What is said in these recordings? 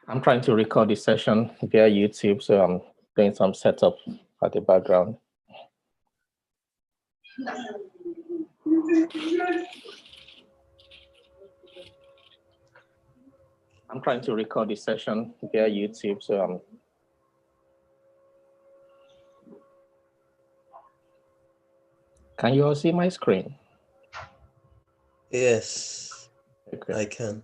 I'm trying to record this session via YouTube, so I'm doing some setup at the background. I'm trying to record this session via YouTube, so I'm. Can you all see my screen? Yes, Okay. I can.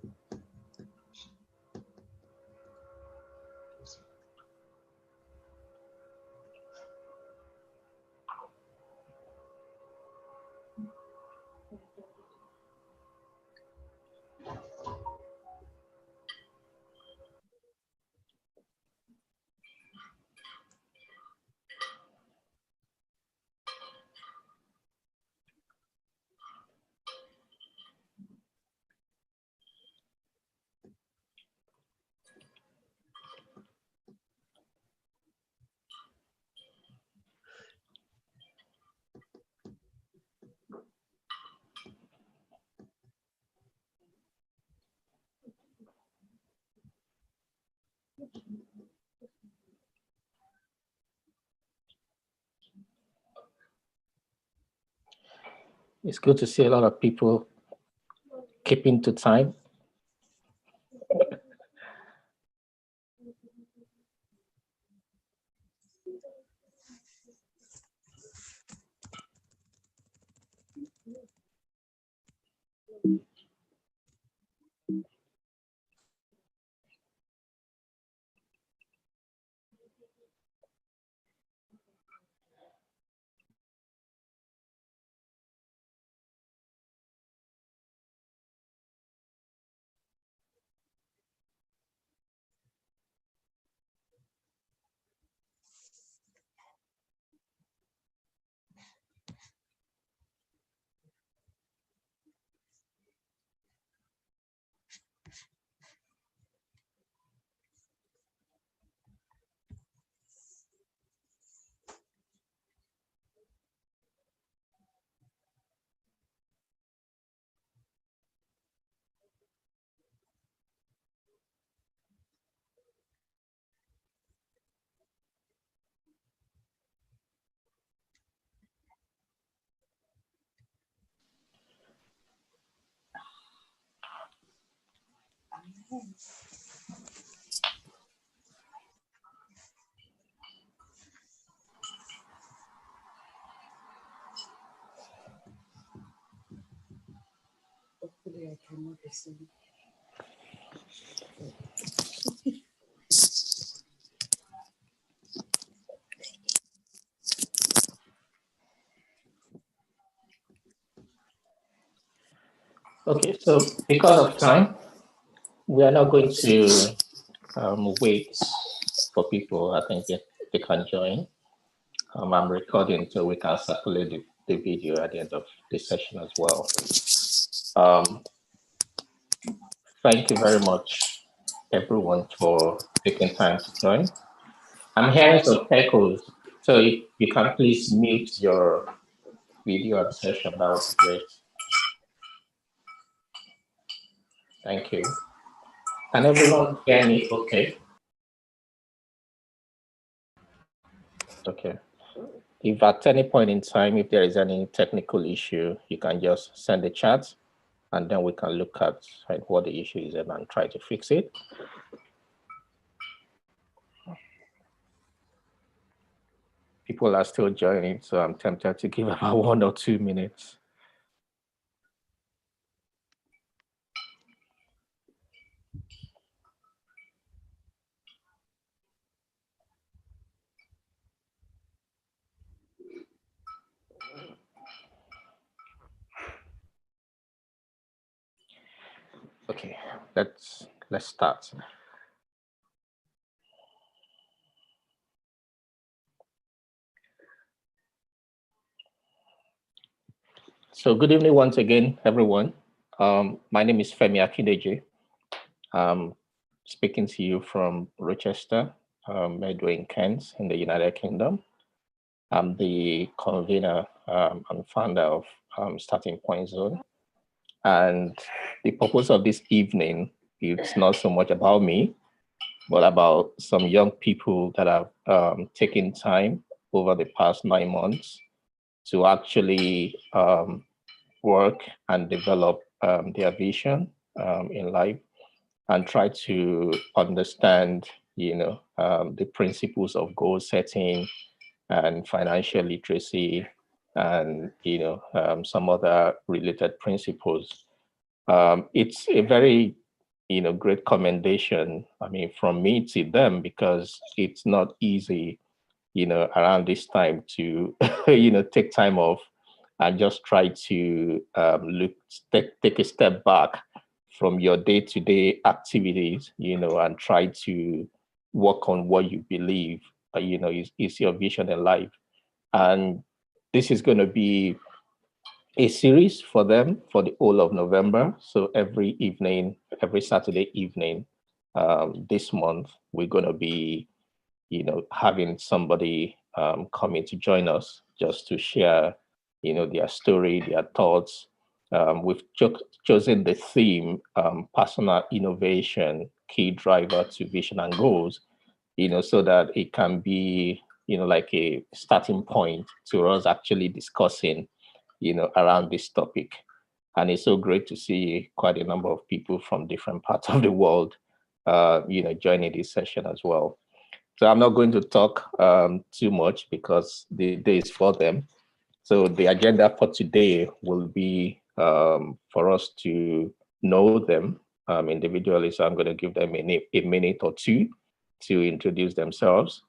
It's good to see a lot of people keeping to time. Hopefully I cannot listen. Okay, so because of time, we are not going to wait for people. I think they can join. I'm recording so we can circulate the video at the end of the session as well. Thank you very much, everyone, for taking time to join. I'm hearing some echoes, so if you can please mute your video and session, that would be great. Thank you. Can everyone hear me okay? Okay. If at any point in time, if there is any technical issue, you can just send the chat and then we can look at what the issue is and try to fix it. People are still joining, so I'm tempted to give about 1 or 2 minutes. Okay, let's start. So good evening once again, everyone. My name is Femi Akindeji. I'm speaking to you from Rochester, Medway in Kent in the United Kingdom. I'm the convener and founder of starting point zone. And the purpose of this evening, it's not so much about me, but about some young people that have taken time over the past 9 months to actually work and develop their vision in life and try to understand, the principles of goal setting and financial literacy and, some other related principles. It's a very, great commendation. I mean, from me to them, because it's not easy, around this time to, take time off and just try to take a step back from your day-to-day activities, and try to work on what you believe, is your vision in life. And this is going to be a series for them for the whole of November. So every evening, every Saturday evening, this month, we're going to be, having somebody coming to join us just to share, their story, their thoughts. We've chosen the theme, personal innovation, key driver to vision and goals, so that it can be, like a starting point to us actually discussing, around this topic. And it's so great to see quite a number of people from different parts of the world, joining this session as well. So I'm not going to talk too much because the day is for them. So the agenda for today will be for us to know them individually. So I'm going to give them a minute or two to introduce themselves.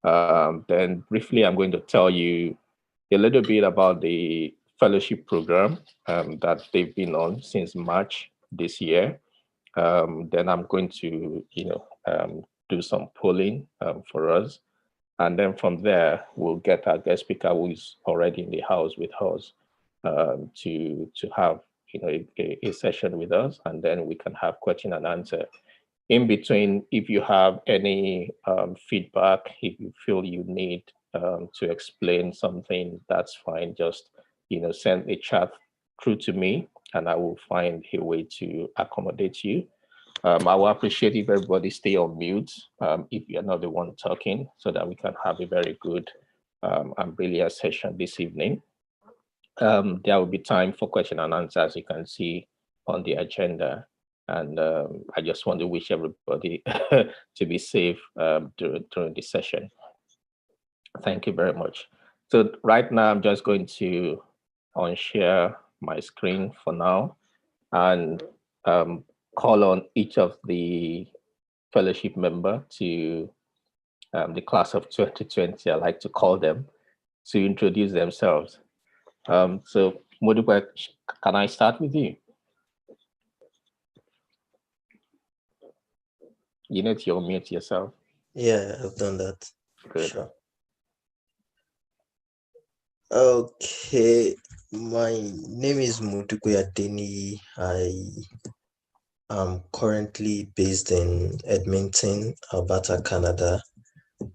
Then briefly, I'm going to tell you a little bit about the fellowship program that they've been on since March this year. Then I'm going to, do some polling for us. And then from there, we'll get our guest speaker who is already in the house with us to have, a session with us. And then we can have question and answer. In between, if you have any feedback, if you feel you need to explain something, that's fine. Just, send a chat through to me and I will find a way to accommodate you. I will appreciate if everybody stay on mute if you're not the one talking, so that we can have a very good and brilliant session this evening. There will be time for question and answer, as you can see on the agenda. And I just want to wish everybody to be safe during this session. Thank you very much. So right now, I'm just going to unshare my screen for now and call on each of the fellowship member to the class of 2020, I like to call them, to introduce themselves. So Modupe, can I start with you? You need to unmute yourself. Yeah, I've done that. Good. Sure. Okay, my name is Mutukuya Deni. I am currently based in Edmonton, Alberta, Canada.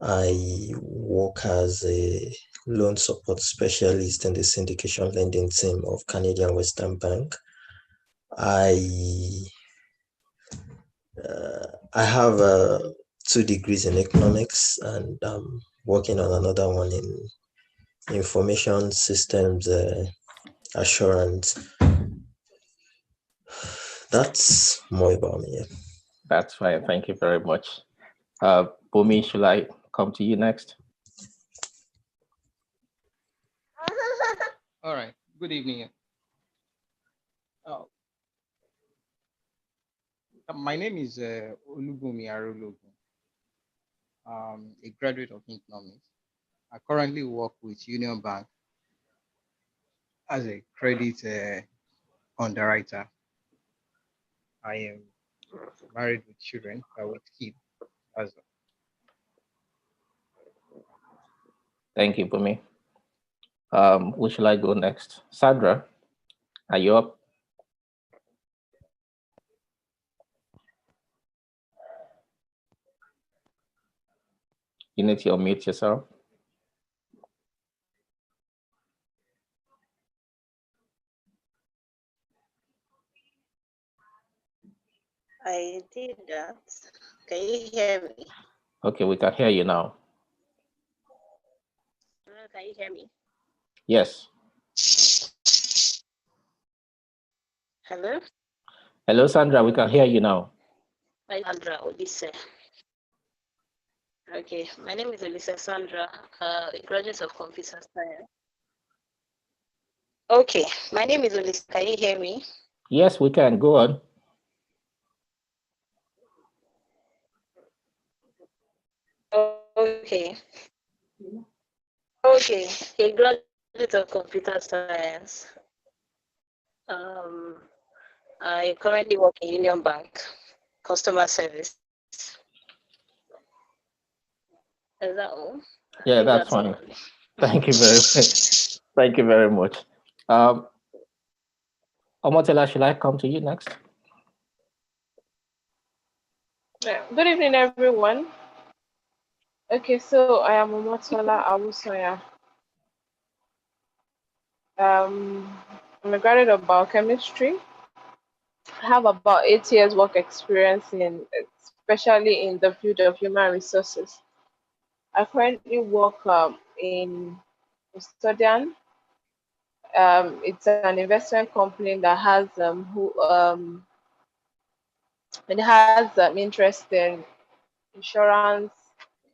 I work as a loan support specialist in the syndication lending team of Canadian Western Bank. I have 2 degrees in economics, and I'm working on another one in information systems assurance. That's more about me. Yeah. That's fine. Thank you very much. Bumi, should I come to you next? All right. Good evening. My name is Olubumi Arologun. A graduate of economics. I currently work with Union Bank as a credit underwriter. I am married with children, with kids as well. Thank you, Bumi. Who should I go next? Sandra, are you up? You need to unmute yourself. I did that. Can you hear me? Okay, we can hear you now. Can you hear me? Yes. Hello? Hello, Sandra, we can hear you now. I'm Sandra Olise. Okay, my name is Olise Sandra, a graduate of computer science. Okay, my name is Olise. Can you hear me? Yes, we can. Go on. Okay. Okay, a graduate of computer science. Um, I currently work in Union Bank, customer service. Is that all? Yeah, that's fine. All. Thank you very much. Thank you very much. Omotela, should I come to you next? Good evening, everyone. Okay, so I am Omotela Awusoya. I'm a graduate of biochemistry. I have about 8 years work experience especially in the field of human resources. I currently work in Custodian. It's an investment company that has interest in insurance,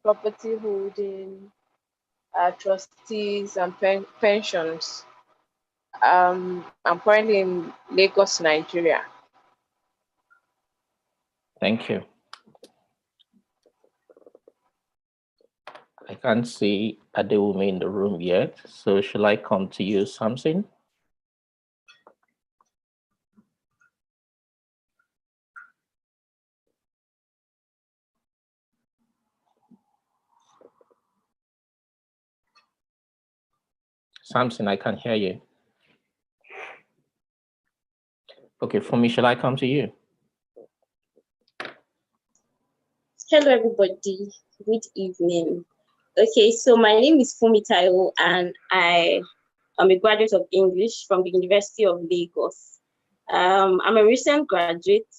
property holding, trustees, and pensions. I'm currently in Lagos, Nigeria. Thank you. I can't see Adewumi in the room yet, so shall I come to you, Samson? Samson, I can't hear you. Okay, for me, shall I come to you? Hello, everybody. Good evening. Okay, so my name is Fumitayo, and I am a graduate of English from the University of Lagos. I'm a recent graduate,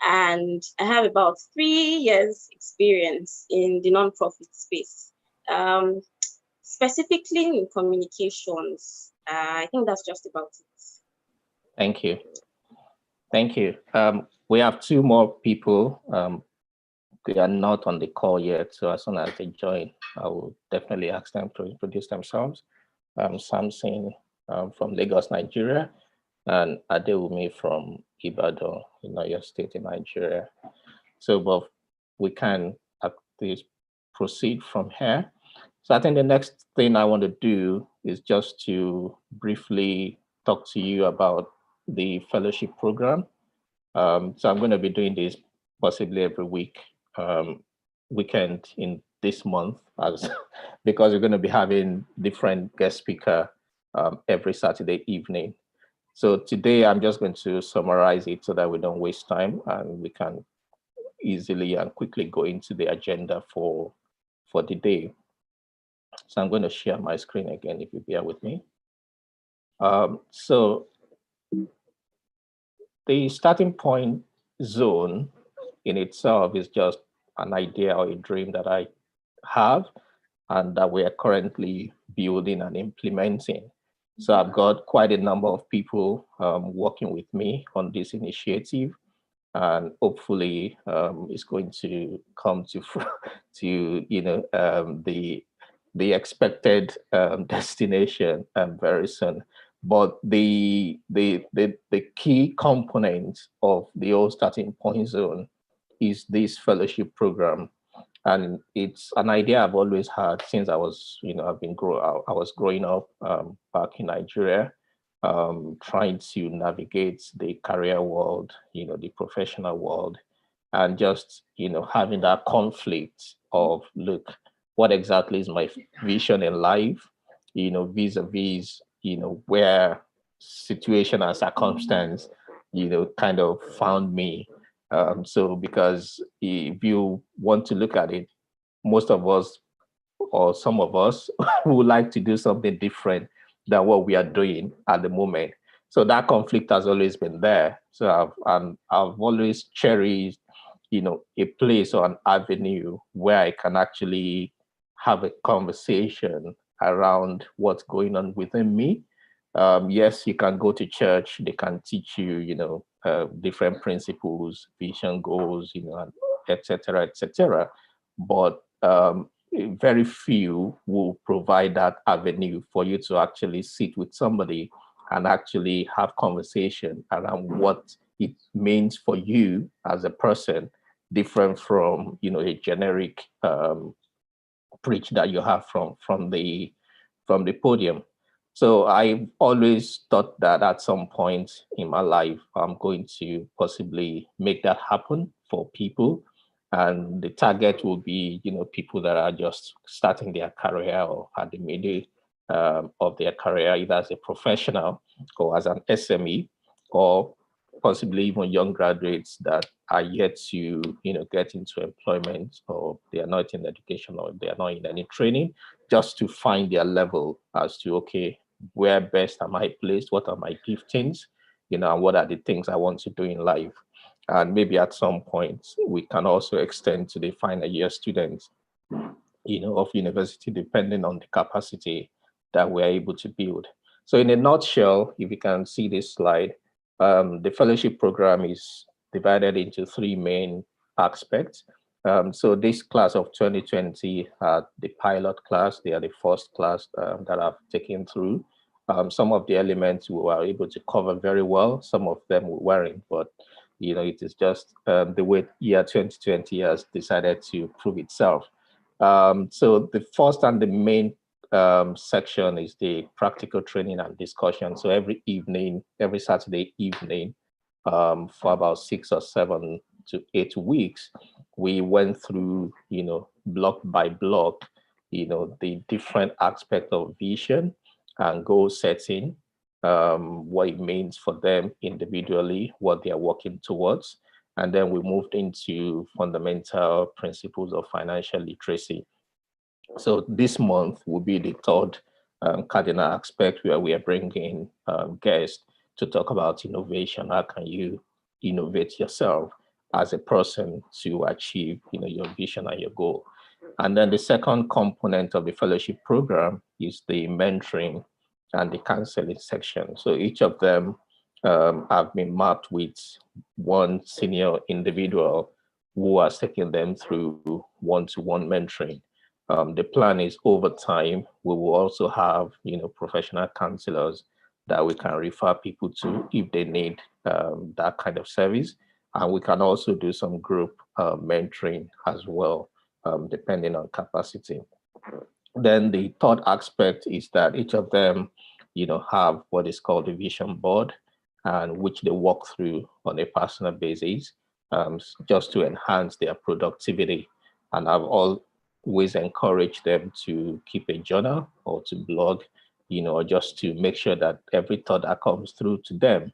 and I have about 3 years experience in the nonprofit space, specifically in communications. I think that's just about it. Thank you. Thank you. We have 2 more people. They are not on the call yet, so as soon as they join, I will definitely ask them to introduce themselves. Samson from Lagos, Nigeria, and Adewumi from Ibadan in Oyo State in Nigeria. So, but we can at least proceed from here. So I think the next thing I want to do is just to briefly talk to you about the fellowship program. So I'm going to be doing this possibly every weekend in this month, as because we're going to be having different guest speaker every Saturday evening. So today I'm just going to summarize it so that we don't waste time and we can easily and quickly go into the agenda for the day. So I'm going to share my screen again, if you bear with me. So the starting point zone in itself is just an idea or a dream that I have and that we are currently building and implementing. So I've got quite a number of people working with me on this initiative, and hopefully it's going to come to the expected destination very soon. But the key component of the whole starting point zone is this fellowship program, and it's an idea I've always had since I was I was growing up back in Nigeria, trying to navigate the career world, the professional world, and just having that conflict of, look, what exactly is my vision in life, vis-a-vis where situation and circumstance kind of found me. So because if you want to look at it, most of us or some of us would like to do something different than what we are doing at the moment. So that conflict has always been there. So I've always cherished, a place or an avenue where I can actually have a conversation around what's going on within me. Yes, you can go to church, they can teach you, different principles, vision, goals, and et cetera, et cetera. But very few will provide that avenue for you to actually sit with somebody and actually have conversation around what it means for you as a person, different from, a generic preach that you have from the podium. So I've always thought that at some point in my life, I'm going to possibly make that happen for people. And the target will be, people that are just starting their career or at the middle of their career, either as a professional or as an SME, or possibly even young graduates that are yet to, get into employment, or they are not in education, or they are not in any training, just to find their level as to, okay, where best am I placed? What are my giftings? And what are the things I want to do in life? And maybe at some point we can also extend to the final year students, of university, depending on the capacity that we're able to build. So in a nutshell, if you can see this slide, the fellowship program is divided into three main aspects. So this class of 2020, the pilot class, they are the first class that I've taken through. Some of the elements we were able to cover very well. Some of them we weren't, but it is just the way year 2020 has decided to prove itself. So the first and the main section is the practical training and discussion. So every evening, every Saturday evening, for about 6 or 7 to 8 weeks, we went through, block by block, the different aspects of vision and goal setting, what it means for them individually, what they are working towards. And then we moved into fundamental principles of financial literacy. So this month will be the third cardinal aspect, where we are bringing guests to talk about innovation. How can you innovate yourself as a person to achieve, your vision and your goal? And then the second component of the fellowship program is the mentoring and the counseling section. So each of them have been mapped with one senior individual who has taken them through one-to-one mentoring. The plan is over time, we will also have, professional counselors that we can refer people to if they need that kind of service. And we can also do some group mentoring as well, depending on capacity. Then the third aspect is that each of them, have what is called a vision board, and which they walk through on a personal basis, just to enhance their productivity. And I've always encouraged them to keep a journal or to blog, or just to make sure that every thought that comes through to them,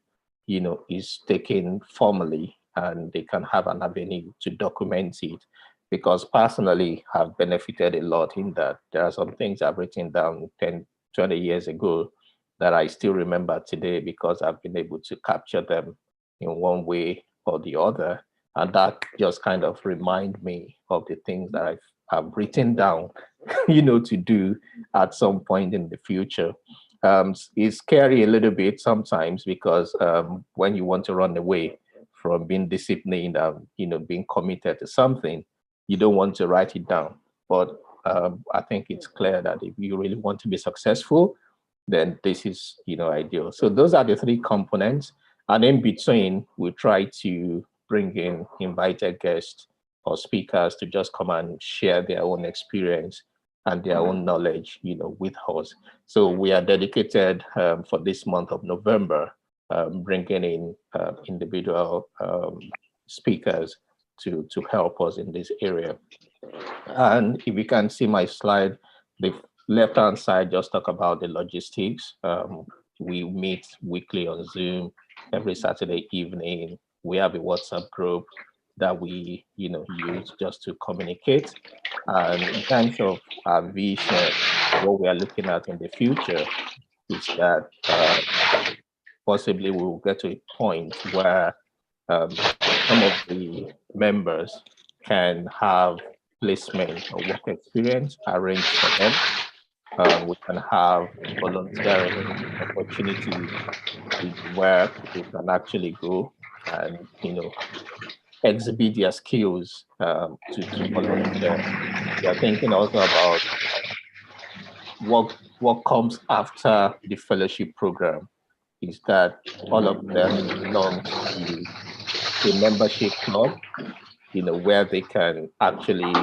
is taken formally, and they can have an avenue to document it. Because personally, I've benefited a lot in that. There are some things I've written down 10, 20 years ago that I still remember today, because I've been able to capture them in one way or the other. And that just kind of remind me of the things that I've written down, to do at some point in the future. It's scary a little bit sometimes, because when you want to run away from being disciplined and, being committed to something, you don't want to write it down. But I think it's clear that if you really want to be successful, then this is, ideal. So those are the three components. And in between, we try to bring in invited guests or speakers to just come and share their own experience and their own knowledge, with us. So we are dedicated for this month of November, bringing in individual speakers to help us in this area. And if you can see my slide, the left-hand side just talk about the logistics. We meet weekly on Zoom every Saturday evening. We have a WhatsApp group that we, use just to communicate. And in terms of our vision, what we are looking at in the future is that possibly we will get to a point where some of the members can have placement or work experience arranged for them. We can have volunteering opportunities where people can actually go and exhibit their skills to volunteer. We are thinking also about what comes after the fellowship program. Is that all of them belong to a membership club, where they can actually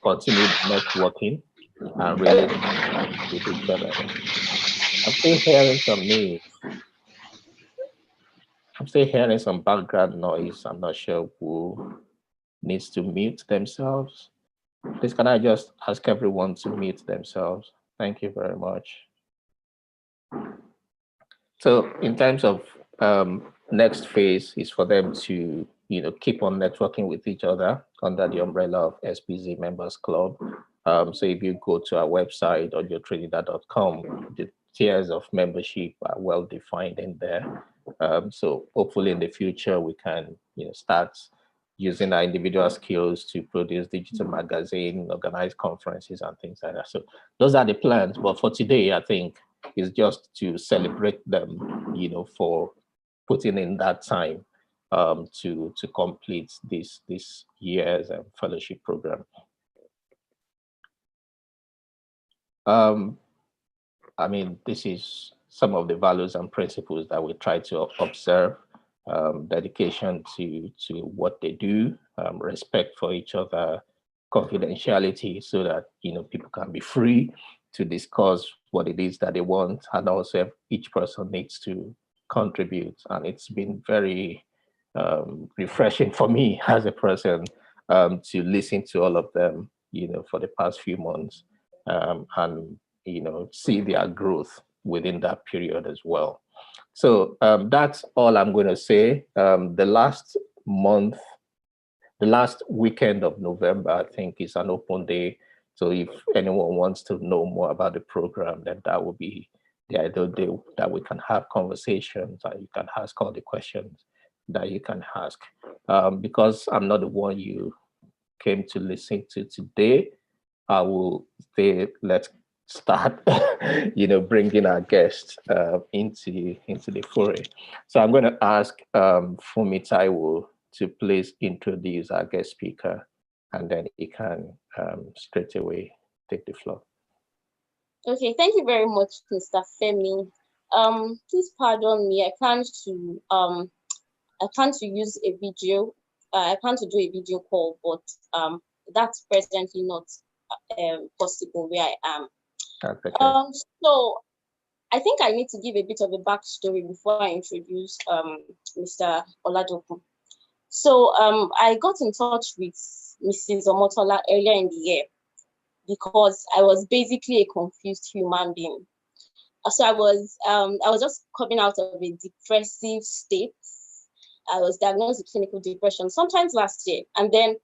continue networking and relate with each other. I'm still hearing some news. I'm still hearing some background noise. I'm not sure who needs to mute themselves. Please, can I just ask everyone to mute themselves? Thank you very much. So in terms of next phase is for them to keep on networking with each other under the umbrella of SPZ Members Club. So if you go to our website or yourtrinidad.com, the tiers of membership are well defined in there. So hopefully in the future we can start using our individual skills to produce digital magazine, organize conferences and things like that. So those are the plans. But for today, I think it's just to celebrate them, for putting in that time to complete this year's fellowship program. I mean, this is some of the values and principles that we try to observe. Dedication to what they do, respect for each other, confidentiality, so that people can be free to discuss what it is that they want, and also each person needs to contribute. And it's been very refreshing for me as a person to listen to all of them, for the past few months, and see their growth within that period as well. So that's all I'm going to say. The last weekend of November, I think, is an open day. So if anyone wants to know more about the program, then that would be the ideal day that we can have conversations and you can ask all the questions that you can ask. Because I'm not the one you came to listen to today, I will say let's start, bringing our guests into the foray. So I'm going to ask Fumi Taiwo to please introduce our guest speaker, and then he can straight away take the floor. Okay, thank you very much, Mr. Femi. Please pardon me. I plan to use a video. I plan to do a video call, but that's presently not possible where I am. Okay. So I think I need to give a bit of a backstory before I introduce Mr. Oladokun. So I got in touch with Mrs. Omotola earlier in the year because I was basically a confused human being. So I was just coming out of a depressive state. I was diagnosed with clinical depression sometimes last year, and then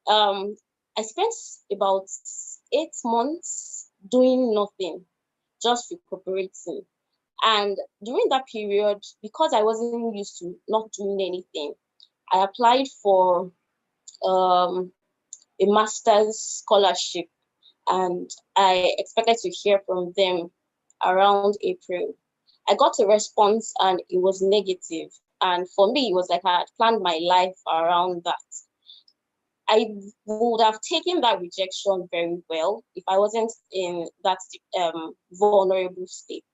I spent about 8 months doing nothing, just recuperating. And during that period, because I wasn't used to not doing anything, I applied for a master's scholarship, and I expected to hear from them around April. I got a response and it was negative. And for me, it was like I had planned my life around that. I would have taken that rejection very well if I wasn't in that vulnerable state.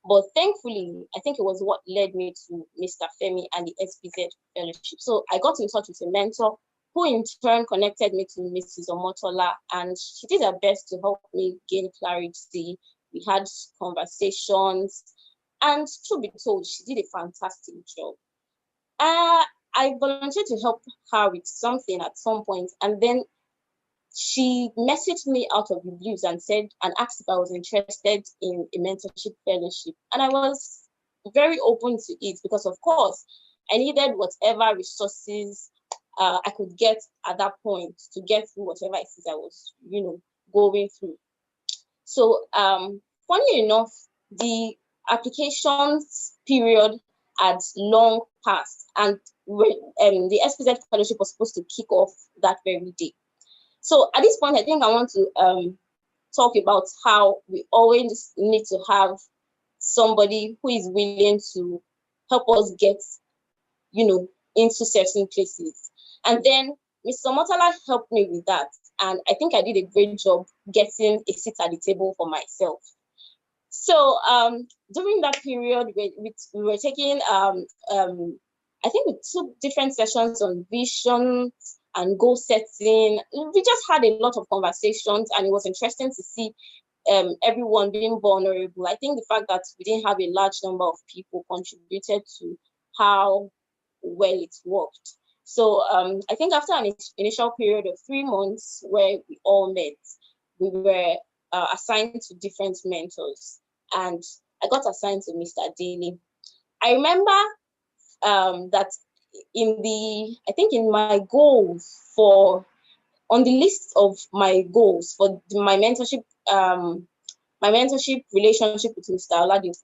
But thankfully, I think it was what led me to Mr. Femi and the SPZ Fellowship. So I got in touch with a mentor who in turn connected me to Mrs. Omotola, and she did her best to help me gain clarity. We had conversations, and to be told, she did a fantastic job. I volunteered to help her with something at some point, and then she messaged me out of the blues and asked if I was interested in a mentorship fellowship. And I was very open to it because, of course, I needed whatever resources I could get at that point to get through whatever it is I was, going through. So, funny enough, the applications period had long passed, and the SPZ fellowship was supposed to kick off that very day. So at this point, I think I want to talk about how we always need to have somebody who is willing to help us get, into certain places. And then Mr. Motala helped me with that. And I think I did a great job getting a seat at the table for myself. So during that period, we were taking, I think we took different sessions on vision and goal setting. We just had a lot of conversations, and it was interesting to see everyone being vulnerable. I think the fact that we didn't have a large number of people contributed to how well it worked. So I think after an initial period of 3 months where we all met, we were assigned to different mentors, and I got assigned to Mr. Dele. I remember that in my goals on the list of my goals for my mentorship relationship with Mr.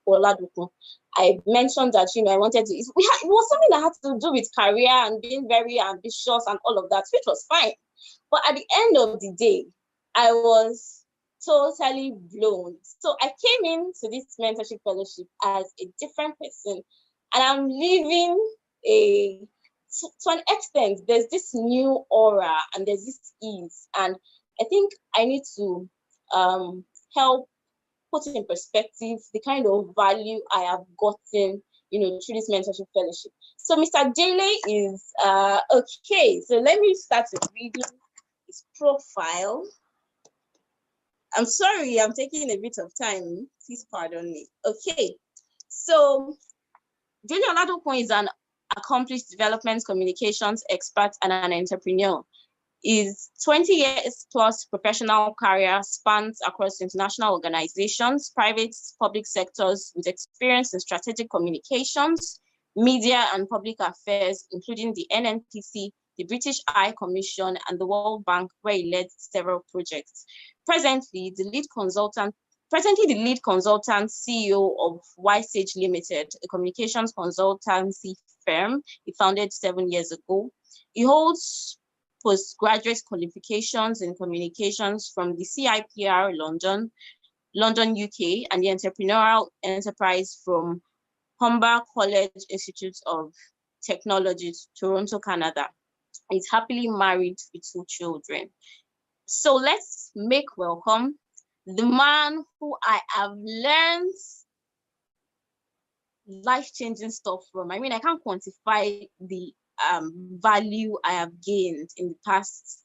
Oladokun, I mentioned that I wanted to. It was something that had to do with career and being very ambitious and all of that, which was fine. But at the end of the day, I was totally blown. So I came into this mentorship fellowship as a different person, and I'm living to an extent, there's this new aura and there's this ease. And I think I need to help put in perspective the kind of value I have gotten, through this mentorship fellowship. So Mr. Dele is, okay, so let me start with reading his profile. I'm sorry, I'm taking a bit of time. Please pardon me. Okay, so Dele Oladokun is an accomplished development communications expert and an entrepreneur. His 20 years plus professional career spans across international organizations, private, public sectors, with experience in strategic communications, media and public affairs, including the NNPC, the British High Commission, and the World Bank, where he led several projects. Presently, the lead consultant CEO of Ysage Limited, a communications consultancy firm he founded 7 years ago. He holds postgraduate qualifications in communications from the CIPR London, UK, and the entrepreneurial enterprise from Humber College Institute of Technology, Toronto, Canada. He's happily married with 2 children. So let's make welcome the man who I have learned life-changing stuff from. I mean, I can't quantify the value I have gained in the past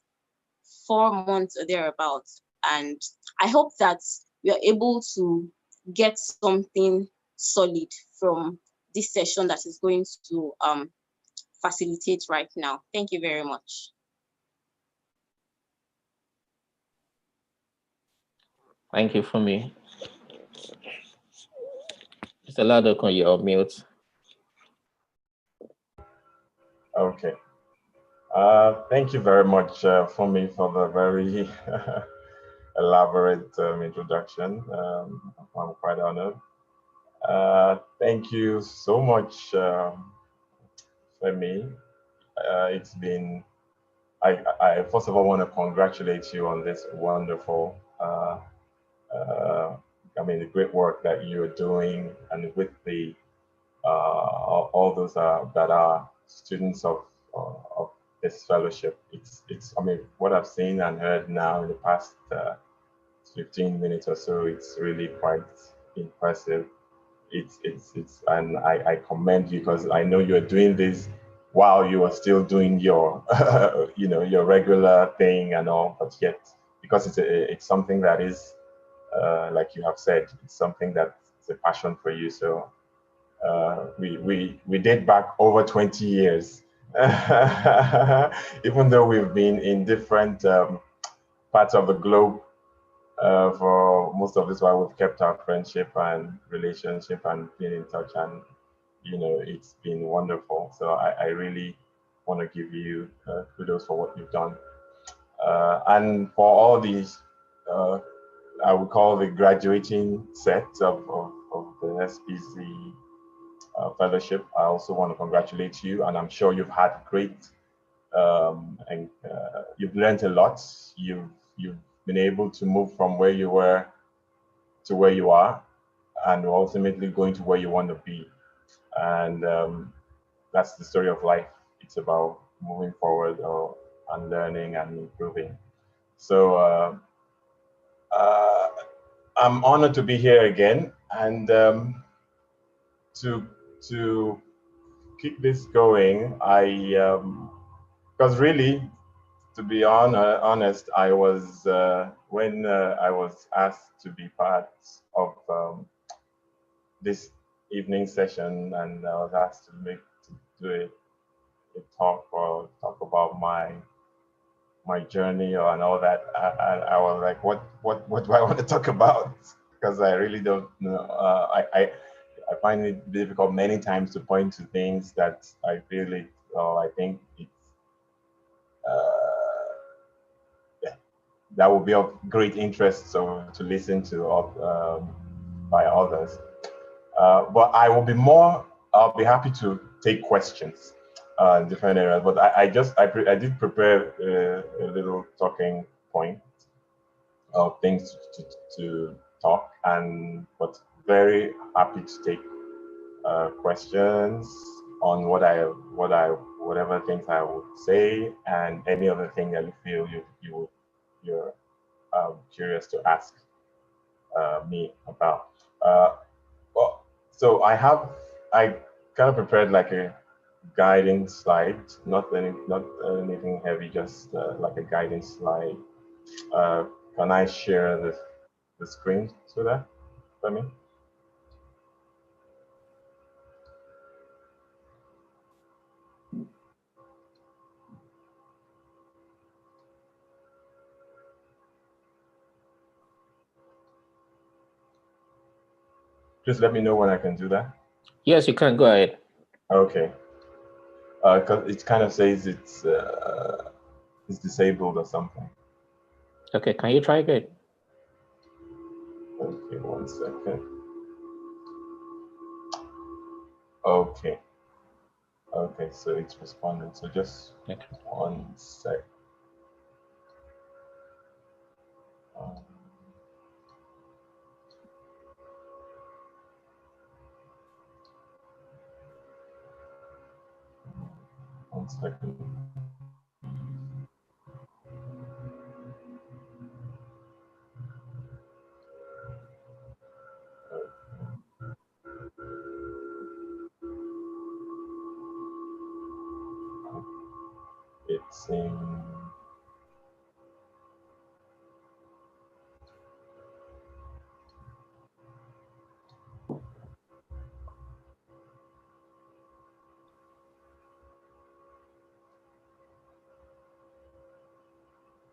4 months or thereabouts. And I hope that we are able to get something solid from this session that is going to facilitate right now. Thank you very much. Thank you for me. Mr. Oladokun, you're on mute. Okay. Thank you very much for the very elaborate introduction. I'm quite honored. Thank you so much, Femi. It's been, I first of all want to congratulate you on this wonderful, the great work that you're doing, and with the all those that are students of this fellowship. It's what I've seen and heard now in the past 15 minutes or so, it's really quite impressive. And I commend you, because I know you're doing this while you are still doing your your regular thing and all, but yet, because it's something that is like you have said, it's something that's a passion for you. So we date back over 20 years, even though we've been in different parts of the globe for most of this while. We've kept our friendship and relationship and been in touch, and it's been wonderful. So I really want to give you kudos for what you've done, and for all these I would call the graduating set of the SPC fellowship. I also want to congratulate you, and I'm sure you've had great and you've learned a lot. You've been able to move from where you were to where you are, and ultimately going to where you want to be. And that's the story of life. It's about moving forward and learning and improving. So I'm honored to be here again, and to keep this going, because really, to be honest, I was when I was asked to be part of this evening session, and I was asked to do a talk about my journey and all that. I was like, what do I want to talk about? Because I really don't know. I find it difficult many times to point to things that I really, I think it's that would be of great interest so to listen to by others. But I'll be happy to take questions in different areas. But I did prepare a little talking point of things to talk, but very happy to take questions on whatever things I would say, and any other thing that you feel you're curious to ask me about. Well, so I kind of prepared like a guiding slide, not anything heavy, just like a guiding slide. Can I share the screen so that for me? Just let me know when I can do that. Yes, you can go ahead. Okay. Because it kind of says it's disabled or something. Okay, can you try again? Okay, 1 second. Okay. Okay, so it's responding. So just 1 sec. One second. It's in.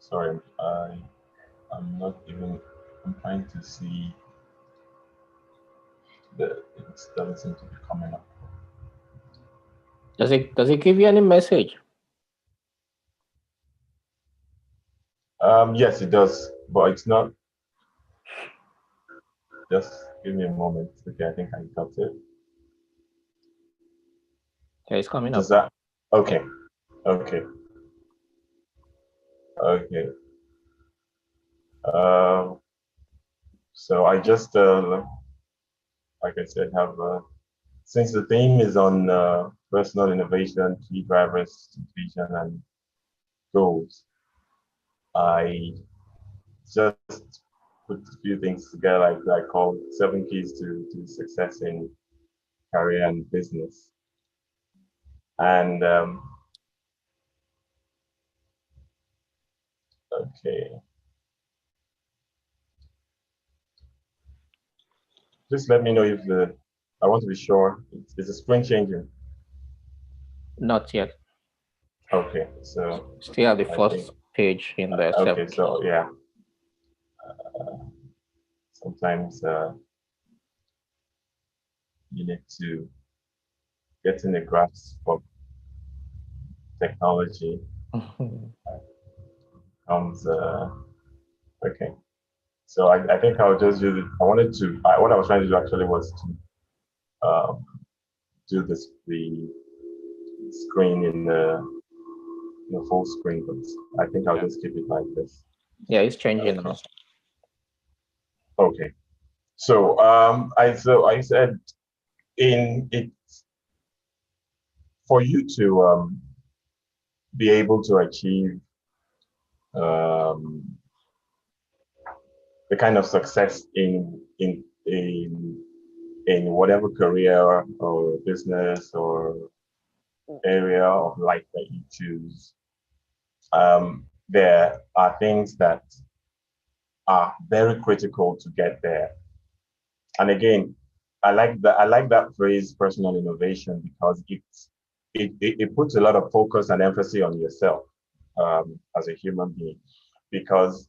Sorry, I'm not even. I'm trying to see. It doesn't seem to be coming up. Does it give you any message? Yes, it does, but it's not. Just give me a moment. Okay, I think I got it. Yeah, it's coming Does up. that? Okay. Okay. Okay. So I just, like I said, have since the theme is on personal innovation, key drivers, vision, and goals, I just put a few things together, like I call 7 keys to success in career and business. And okay, just let me know if I want to be sure. Is the screen changing? Not yet. Okay, so Still at the first page in the okay, so yeah. Sometimes you need to get in a grasp of technology. Comes okay. So I think I'll just use it. I wanted to, what I was trying to do actually was to do this, the screen in the full screen, but I think I'll just keep it like this. Yeah, it's changing Okay. now. Okay. So I said in it for you to be able to achieve um, the kind of success in whatever career or business or area of life that you choose, there are things that are very critical to get there. And again, I like that phrase personal innovation because it puts a lot of focus and emphasis on yourself as a human being. Because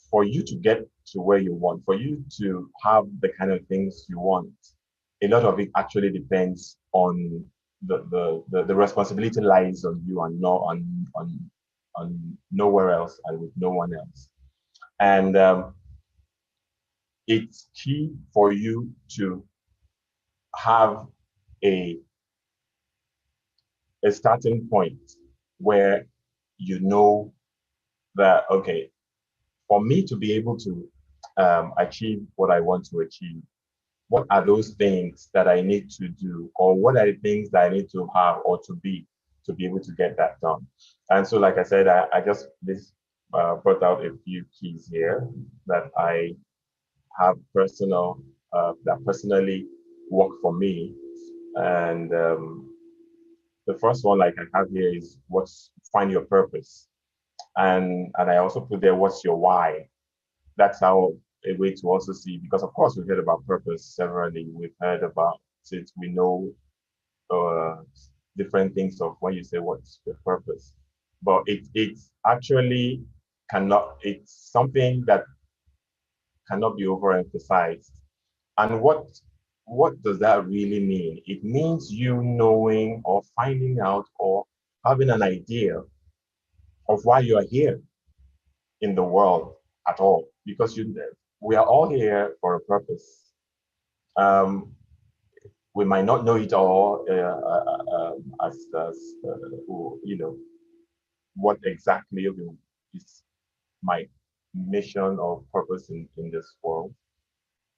for you to get to where you want, for you to have the kind of things you want, a lot of it actually depends on the responsibility lies on you and not on nowhere else and with no one else. And it's key for you to have a starting point where you know that, okay, for me to be able to achieve what I want to achieve, what are those things that I need to do, or what are the things that I need to have or to be able to get that done? And so, like I said, I just brought out a few keys here that I have that personally work for me. And the first one, like I have here, is find your purpose. And I also put there, what's your why? That's how a way to also see, because of course we've heard about purpose severally. We've heard about, since we know uh, different things of when you say what's your purpose, but it's actually it's something that cannot be overemphasized. And what does that really mean? It means you knowing or finding out or having an idea of why you are here in the world at all, because we are all here for a purpose. We might not know it all you know, what exactly is my mission or purpose in this world.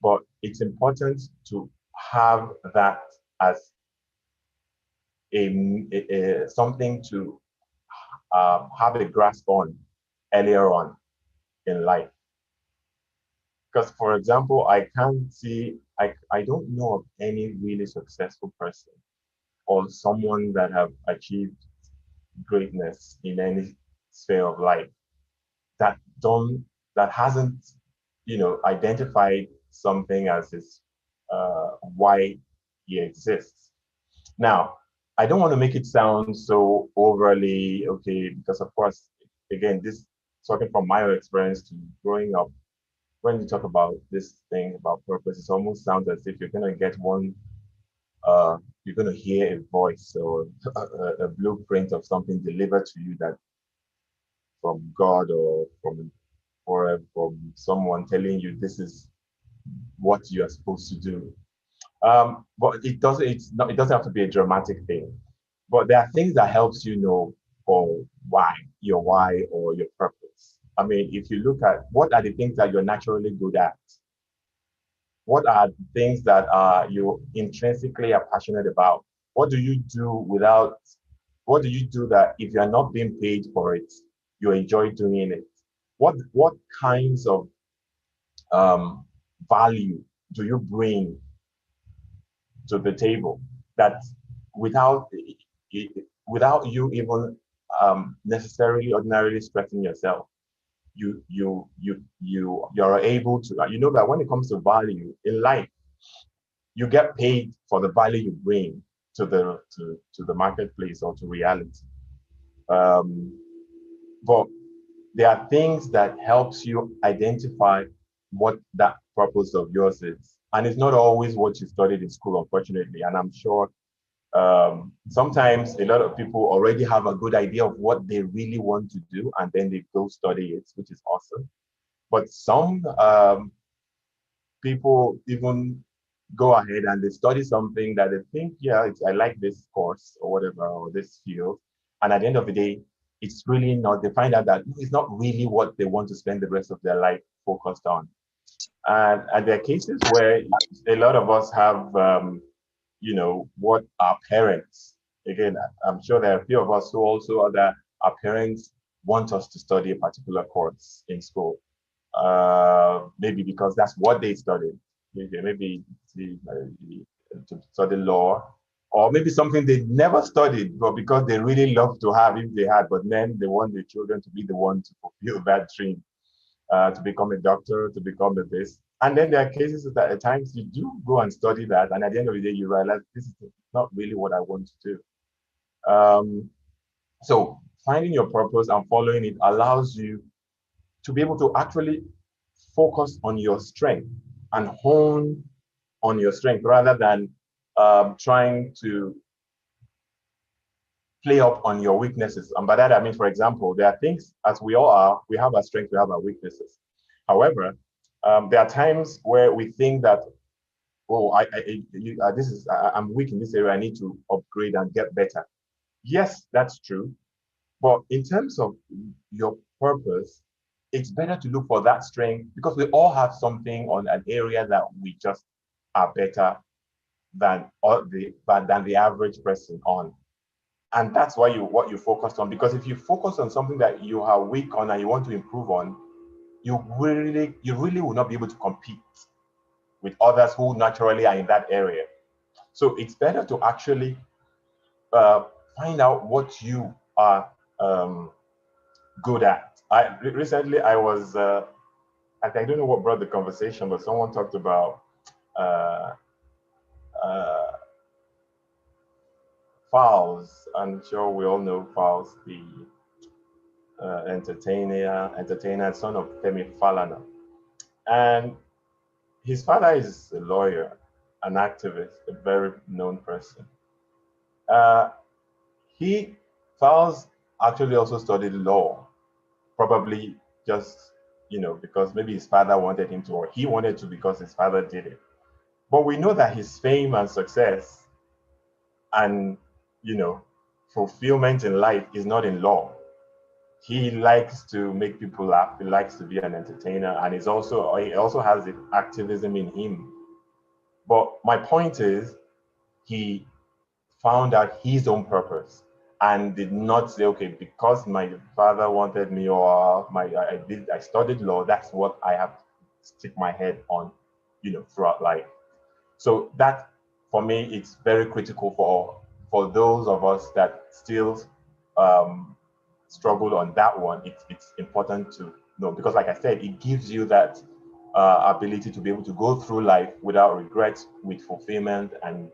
But it's important to have that as something to have a grasp on earlier on in life. Because, for example, I don't know of any really successful person or someone that have achieved greatness in any sphere of life that hasn't, identified something as his why he exists. Now, I don't want to make it sound so overly okay, because of course, again, this talking from my experience to growing up, when you talk about this thing about purpose, it almost sounds as if you're gonna get you're gonna hear a voice or a blueprint of something delivered to you that from God or from someone telling you this is what you are supposed to do. But it doesn't. It doesn't have to be a dramatic thing. But there are things that helps you know or your why or your purpose. I mean, if you look at what are the things that you're naturally good at, what are the things that you intrinsically are passionate about? What do you do without? What do you do that if you are not being paid for it, you enjoy doing it? What kinds of value do you bring to the table that without without you even necessarily ordinarily stressing yourself, you're able to, you know, that when it comes to value in life, you get paid for the value you bring to the marketplace or to reality. um, but there are things that helps you identify what that purpose of yours is, and it's not always what you studied in school, unfortunately. And I'm sure sometimes a lot of people already have a good idea of what they really want to do, and then they go study it, which is awesome. But some people even go ahead and they study something that they think, yeah, I like this course or whatever, or this field. And at the end of the day, it's really not, they find out that it's not really what they want to spend the rest of their life focused on. And there are cases where a lot of us have, what our parents, again, I'm sure there are a few of us who also are that our parents want us to study a particular course in school. Maybe because that's what they studied. Maybe to study law, or maybe something they never studied, but because they really love to have if they had, but then they want the children to be the one to fulfill that dream, to become a doctor, to become a this. And then there are cases that at times you do go and study that, and at the end of the day, you realize this is not really what I want to do. So finding your purpose and following it allows you to be able to actually focus on your strength and hone on your strength rather than trying to play up on your weaknesses. And by that, I mean, for example, there are things, as we all are, we have our strengths, we have our weaknesses. However, there are times where we think that, oh, I'm weak in this area, I need to upgrade and get better. Yes, that's true. But in terms of your purpose, it's better to look for that strength because we all have something on an area that we just are better than the average person on. And that's why what you focused on. Because if you focus on something that you are weak on and you want to improve on, you really will not be able to compete with others who naturally are in that area. So it's better to actually find out what you are good at. Recently I was I don't know what brought the conversation, but someone talked about uh, uh, Fowles. I'm sure we all know Fowles, the entertainer, son of Femi Falana. And his father is a lawyer, an activist, a very known person. Uh, he, Fowles, actually also studied law, probably just, because maybe his father wanted him to, or he wanted to because his father did it. But we know that his fame and success and, you know, fulfillment in life is not in law. He likes to make people laugh. He likes to be an entertainer, and he also has the activism in him. But my point is, he found out his own purpose and did not say, okay, because my father wanted me, or I studied law, that's what I have to stick my head on, throughout life. So that, for me, it's very critical for those of us that still struggle on that one. It's important to know, because like I said, it gives you that ability to be able to go through life without regret, with fulfillment, and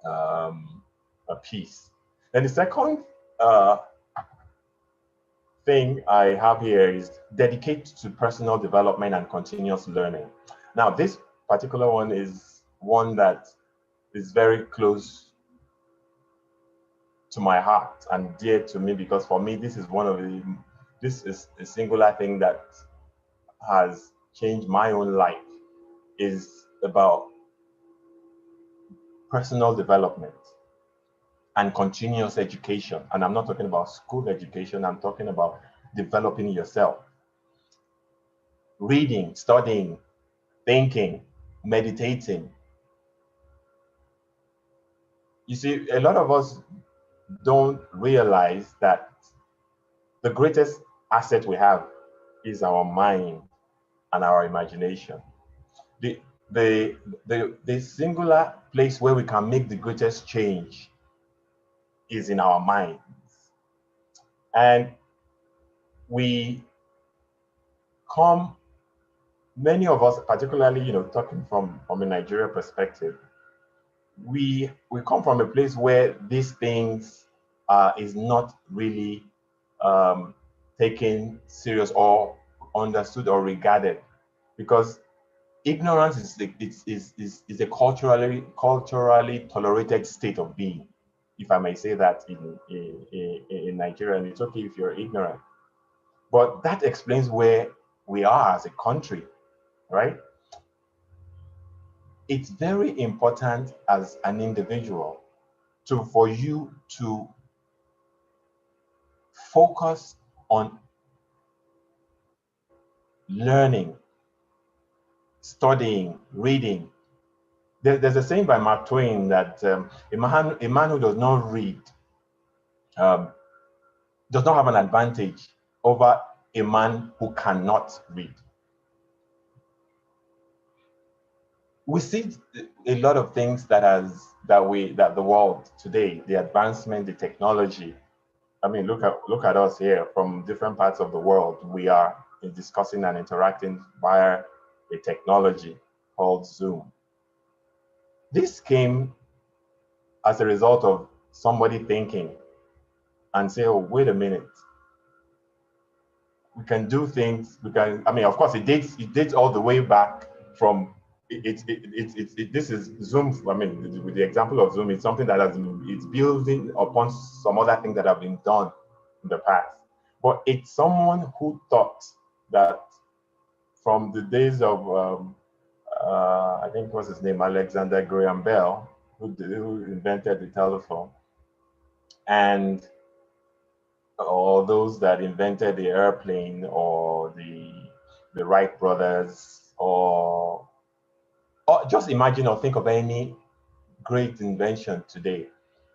a peace. Then the second thing I have here is dedicate to personal development and continuous learning. Now, this particular one is one that is very close to my heart and dear to me, because for me, this is a singular thing that has changed my own life, is about personal development and continuous education. And I'm not talking about school education, I'm talking about developing yourself. Reading, studying, thinking, meditating. You see, a lot of us don't realize that the greatest asset we have is our mind and our imagination. The, the singular place where we can make the greatest change is in our minds. And we come, many of us, particularly, talking from a Nigeria perspective, we come from a place where these things is not really taken serious or understood or regarded, because ignorance is a culturally tolerated state of being, if I may say that, in Nigeria. And it's okay if you're ignorant, but that explains where we are as a country, right? It's very important as an individual for you to focus on learning, studying, reading. There's a saying by Mark Twain that a man who does not read does not have an advantage over a man who cannot read. We see a lot of things that the world today, the advancement, the technology. I mean, look at us here from different parts of the world. We are discussing and interacting via a technology called Zoom. This came as a result of somebody thinking and say, oh, wait a minute. We can do things. I mean, of course, it dates all the way back from this is Zoom. I mean, with the example of Zoom, it's something that it's building upon some other things that have been done in the past. But it's someone who thought that from the days of I think what's his name, Alexander Graham Bell, who invented the telephone, and or those that invented the airplane, or the Wright brothers, or just imagine or think of any great invention today.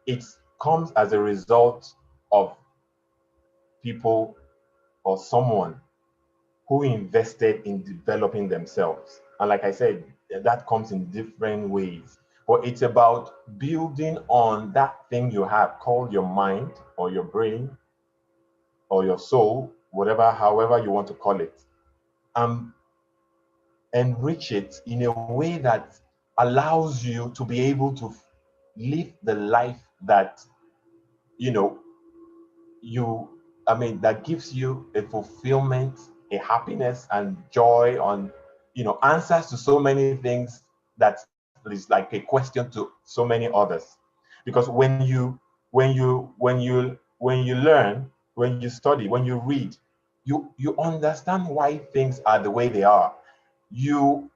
It comes as a result of people or someone who invested in developing themselves. And like I said, that comes in different ways. But it's about building on that thing you have called your mind or your brain or your soul, however you want to call it, enrich it in a way that allows you to be able to live the life that that gives you a fulfillment, a happiness and joy, on answers to so many things that is like a question to so many others. Because when you learn, when you study, when you read, you understand why things are the way they are.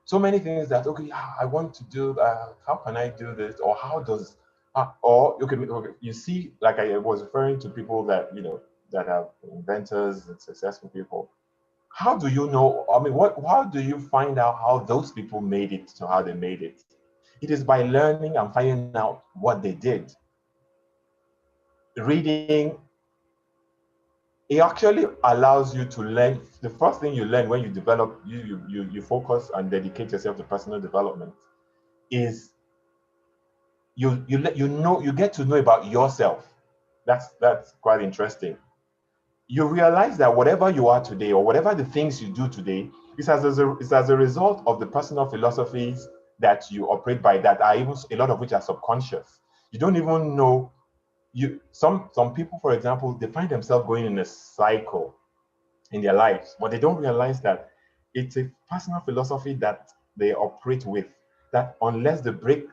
So many things that, okay, I want to do, how can I do this, or how does okay, you see, like I was referring to people that that are inventors and successful people. How do you know? I mean, how do you find out how those people made it to how they made it? It is by learning and finding out what they did. Reading, it actually allows you to learn. The first thing you learn when you develop, you focus and dedicate yourself to personal development, is you get to know about yourself. That's quite interesting. You realize that whatever you are today, or whatever the things you do today, is as a result of the personal philosophies that you operate by, that are even a lot of which are subconscious. You don't even know. Some people, for example, they find themselves going in a cycle in their lives, but they don't realize that it's a personal philosophy that they operate with, that unless they break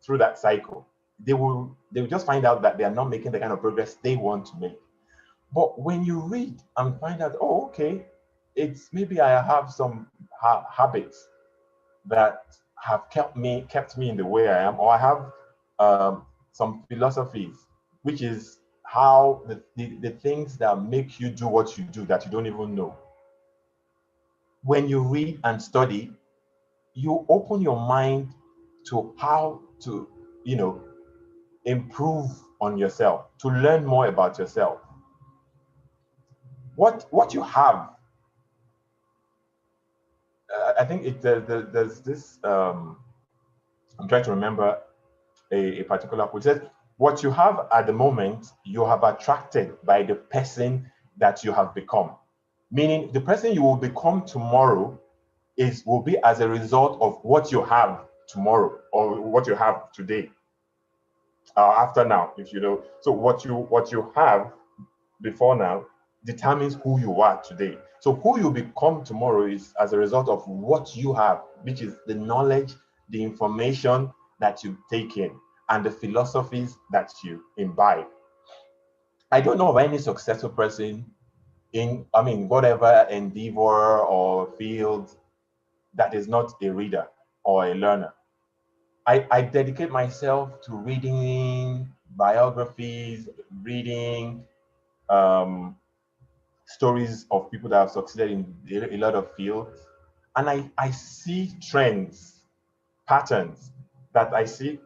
through that cycle, they will just find out that they are not making the kind of progress they want to make. But when you read and find out, oh, okay, it's maybe I have some habits that have kept me in the way I am, or I have some philosophies, which is how the things that make you do what you do that you don't even know. When you read and study, you open your mind to how to, improve on yourself, to learn more about yourself. What you have, I think there's this. I'm trying to remember a particular quote. It says, "What you have at the moment, you have attracted by the person that you have become." Meaning, the person you will become tomorrow will be as a result of what you have tomorrow, or what you have today. After now, if you know. So what you have before now determines who you are today. So who you become tomorrow is as a result of what you have, which is the knowledge, the information that you take in, and the philosophies that you imbibe. I don't know of any successful person in, I mean, whatever endeavor or field that is not a reader or a learner. I dedicate myself to reading biographies, reading stories of people that have succeeded in a lot of fields. And I see trends, patterns that I see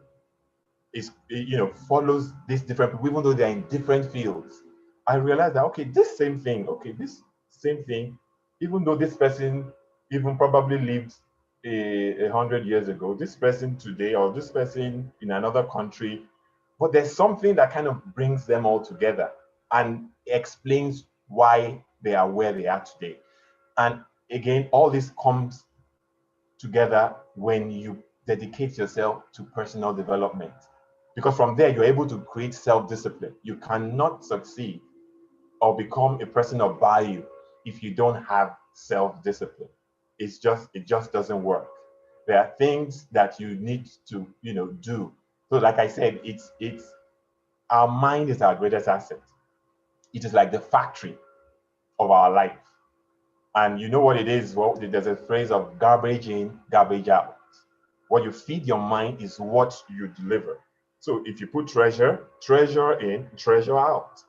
is, follows these different people, even though they're in different fields. I realized that, okay, this same thing, even though this person even probably lived 100 years ago, this person today, or this person in another country, but there's something that kind of brings them all together and explains why they are where they are today. And again, all this comes together when you dedicate yourself to personal development. Because from there, you're able to create self-discipline. You cannot succeed or become a person of value if you don't have self-discipline. It just doesn't work. There are things that you need to, do. So like I said, it's our mind is our greatest asset. It is like the factory of our life. And you know what it is? Well, there's a phrase of garbage in, garbage out. What you feed your mind is what you deliver. So if you put treasure in, treasure out.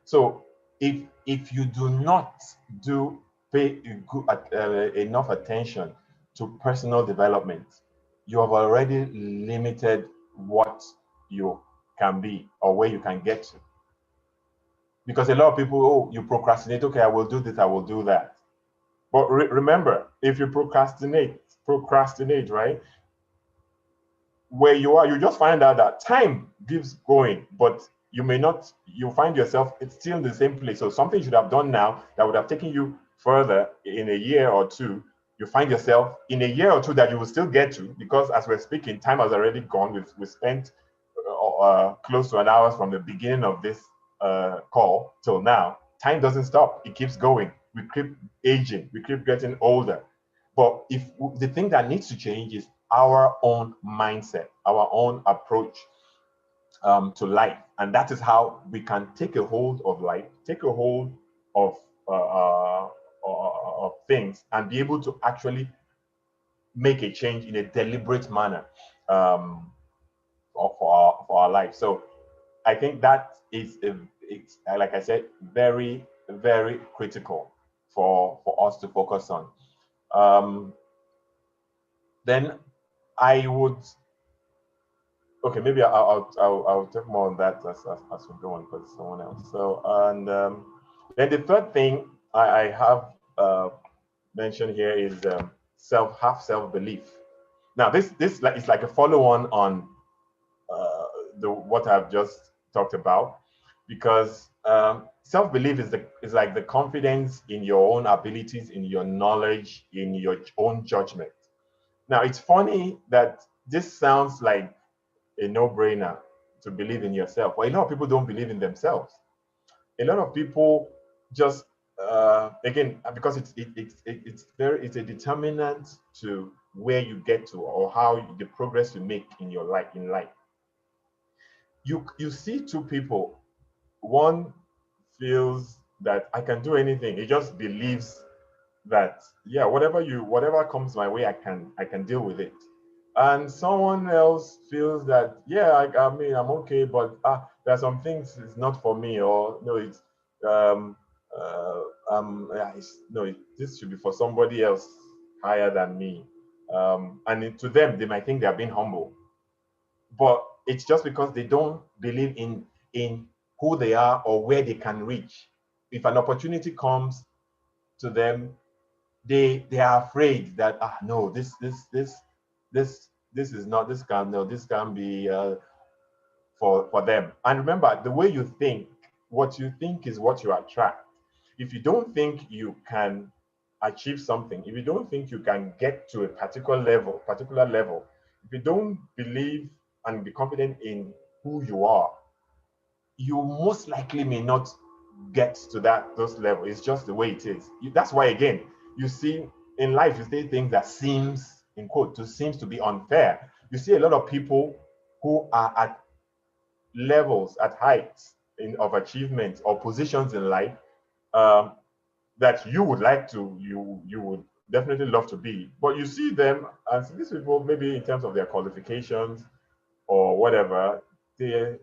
So if you do not pay enough attention to personal development, you have already limited what you can be or where you can get to. Because a lot of people, oh, you procrastinate, okay, I will do this, I will do that. But remember, if you procrastinate, right? Where you are, you just find out that time keeps going, but you find yourself, it's still in the same place. So something you should have done now that would have taken you further in a year or two, you find yourself in a year or two that you will still get to, because as we're speaking, time has already gone. We spent close to an hour from the beginning of this call till now. Time doesn't stop, it keeps going. We keep aging, we keep getting older. But if the thing that needs to change is our own mindset, our own approach to life. And that is how we can take a hold of life, take a hold of, of things, and be able to actually make a change in a deliberate manner for our life. So I think that is, it's, like I said, very, very critical for us to focus on. Then I would, okay, maybe I'll talk more on that as we go on, because someone else. So, and then the third thing I have mentioned here is self-belief. Now, this is like a follow-on on what I've just talked about, because self-belief is like the confidence in your own abilities, in your knowledge, in your own judgment. Now, it's funny that this sounds like a no-brainer to believe in yourself, but a lot of people don't believe in themselves. A lot of people just again, because it's a determinant to where you get to, or the progress you make in your life. You see two people. One feels that I can do anything. He just believes that, yeah, whatever comes my way, I can deal with it. And someone else feels that, yeah, I mean, I'm okay, but there are some things it's not for me, or no, it's no, this should be for somebody else higher than me. And to them, they might think they are being humble, but it's just because they don't believe in who they are or where they can reach. If an opportunity comes to them, they are afraid that no, this is not, this can be for them. And remember, the way you think, what you think is what you attract. If you don't think you can achieve something, if you don't think you can get to a particular level, if you don't believe and be confident in who you are, you most likely may not get to those levels. It's just the way it is. That's why, again, you see in life, you see things that seems, in quote, seems to be unfair. You see a lot of people who are at levels, at heights of achievement or positions in life that you would like to, you would definitely love to be, but you see them as these people, maybe in terms of their qualifications or whatever, they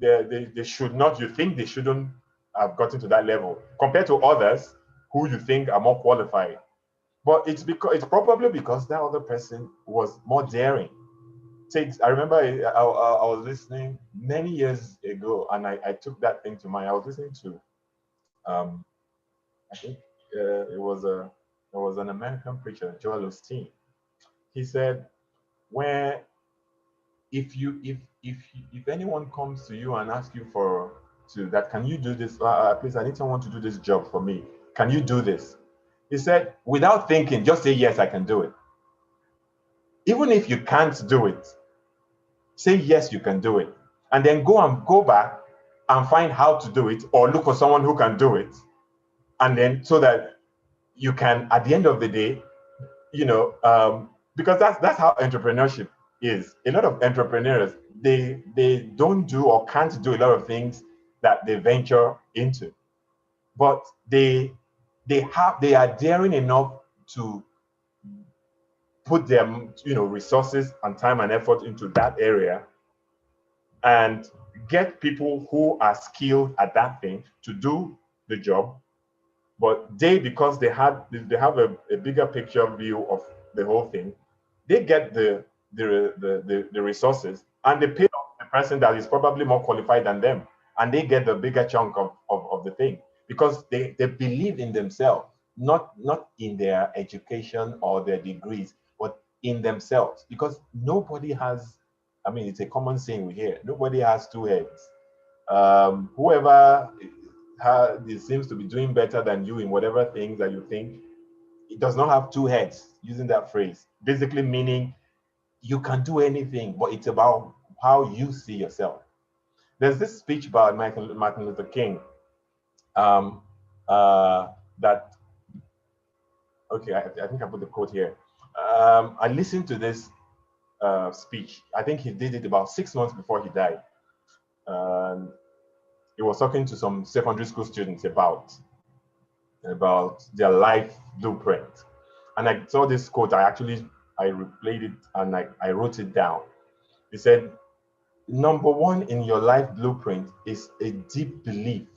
they should not, you think they shouldn't have gotten to that level compared to others who you think are more qualified. But it's probably because that other person was more daring. I remember I was listening many years ago, and I took that thing to mind. I was listening to I think it was an American preacher, Joel Osteen. He said, where if anyone comes to you and asks you for to that, can you do this? Please, I need someone to do this job for me. Can you do this? He said, without thinking, just say yes, I can do it. Even if you can't do it, say yes, you can do it, and then go back and find how to do it, or look for someone who can do it, and then so that you can, at the end of the day, because that's how entrepreneurship is. A lot of entrepreneurs, they don't do or can't do a lot of things that they venture into, but they are daring enough to put their resources and time and effort into that area and get people who are skilled at that thing to do the job. But because they have a bigger picture view of the whole thing, they get the resources, and they pay off the person that is probably more qualified than them, and they get the bigger chunk of the thing because they believe in themselves, not in their education or their degrees, but in themselves. Because nobody has, I mean, it's a common saying we hear, nobody has two heads. Whoever it seems to be doing better than you in whatever things that you think, it does not have two heads, using that phrase. Basically meaning you can do anything, but it's about how you see yourself. There's this speech by Martin Luther King um, that, okay, I think I put the quote here. I listened to this speech. I think he did it about 6 months before he died. He was talking to some secondary school students about their life blueprint. And I saw this quote, I replayed it and I wrote it down. He said, number one in your life blueprint is a deep belief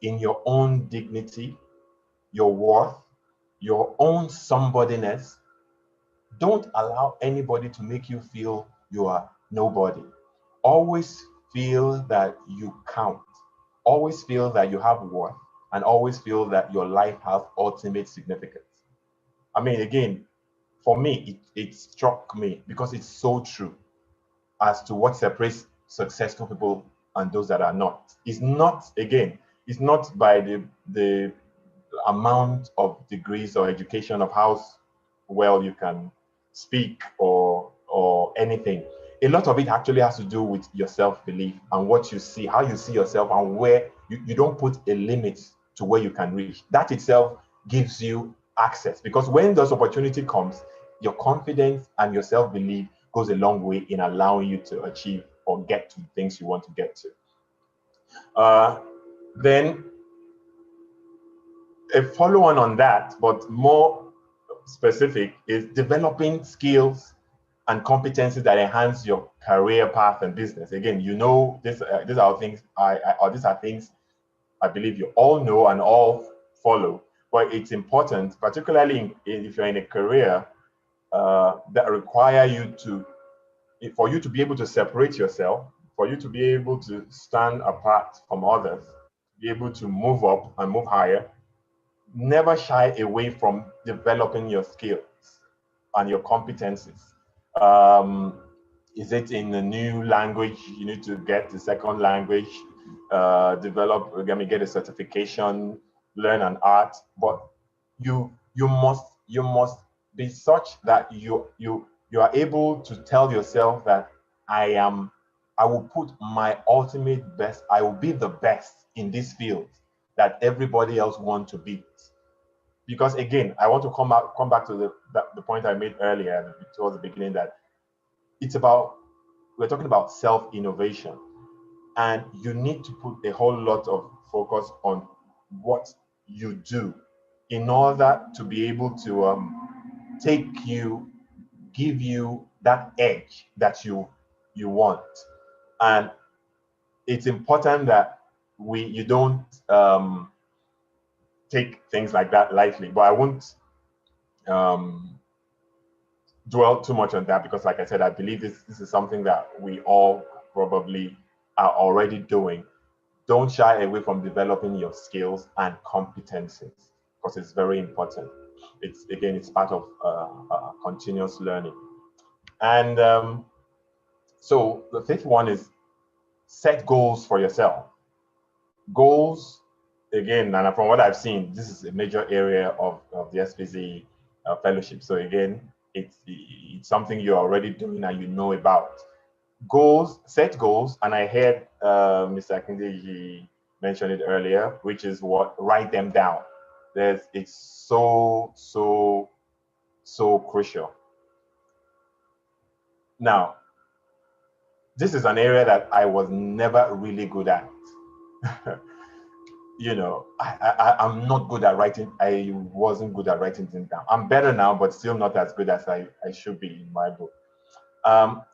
in your own dignity, your worth, your own somebodyness. Don't allow anybody to make you feel you are nobody. Always feel that you count. Always feel that you have worth, and always feel that your life has ultimate significance. I mean, again, for me, it struck me because it's so true as to what separates successful people and those that are not. It's not by the amount of degrees or education of how well you can speak or anything. A lot of it actually has to do with your self-belief and what you see, how you see yourself, and where you don't put a limit to where you can reach. That itself gives you access, because when this opportunity comes, your confidence and your self-belief goes a long way in allowing you to achieve or get to the things you want to get to. Then a follow-on on that, but more specific, is developing skills and competencies that enhance your career path and business. Again, these are things these are things I believe you all know and all follow. But it's important, particularly if you're in a career that require for you to be able to separate yourself, for you to be able to stand apart from others, be able to move up and move higher. Never shy away from developing your skills and your competencies. Is it in a new language? You need to get the second language, get a certification, learn an art. But you must be such that you are able to tell yourself that I will put my ultimate best. I will be the best in this field that everybody else wants to be. Because again, I want to come back to the point I made earlier towards the beginning, that we're talking about self-innovation, and you need to put a whole lot of focus on what you do in order to be able to give you that edge that you want. And it's important that you don't take things like that lightly. But I won't um, dwell too much on that because, like I said, I believe this is something that we all probably are already doing. Don't shy away from developing your skills and competencies because it's very important. It's part of continuous learning. And so the fifth one is set goals for yourself. Goals, again, and from what I've seen, this is a major area of the SPC fellowship. So again, it's something you're already doing and you know about. Goals, set goals, and I heard Mr. Akindeji mention it earlier, which is what write them down. It's so crucial. Now, this is an area that I was never really good at. You know, I'm not good at writing. I wasn't good at writing things down. I'm better now, but still not as good as I should be in my book. But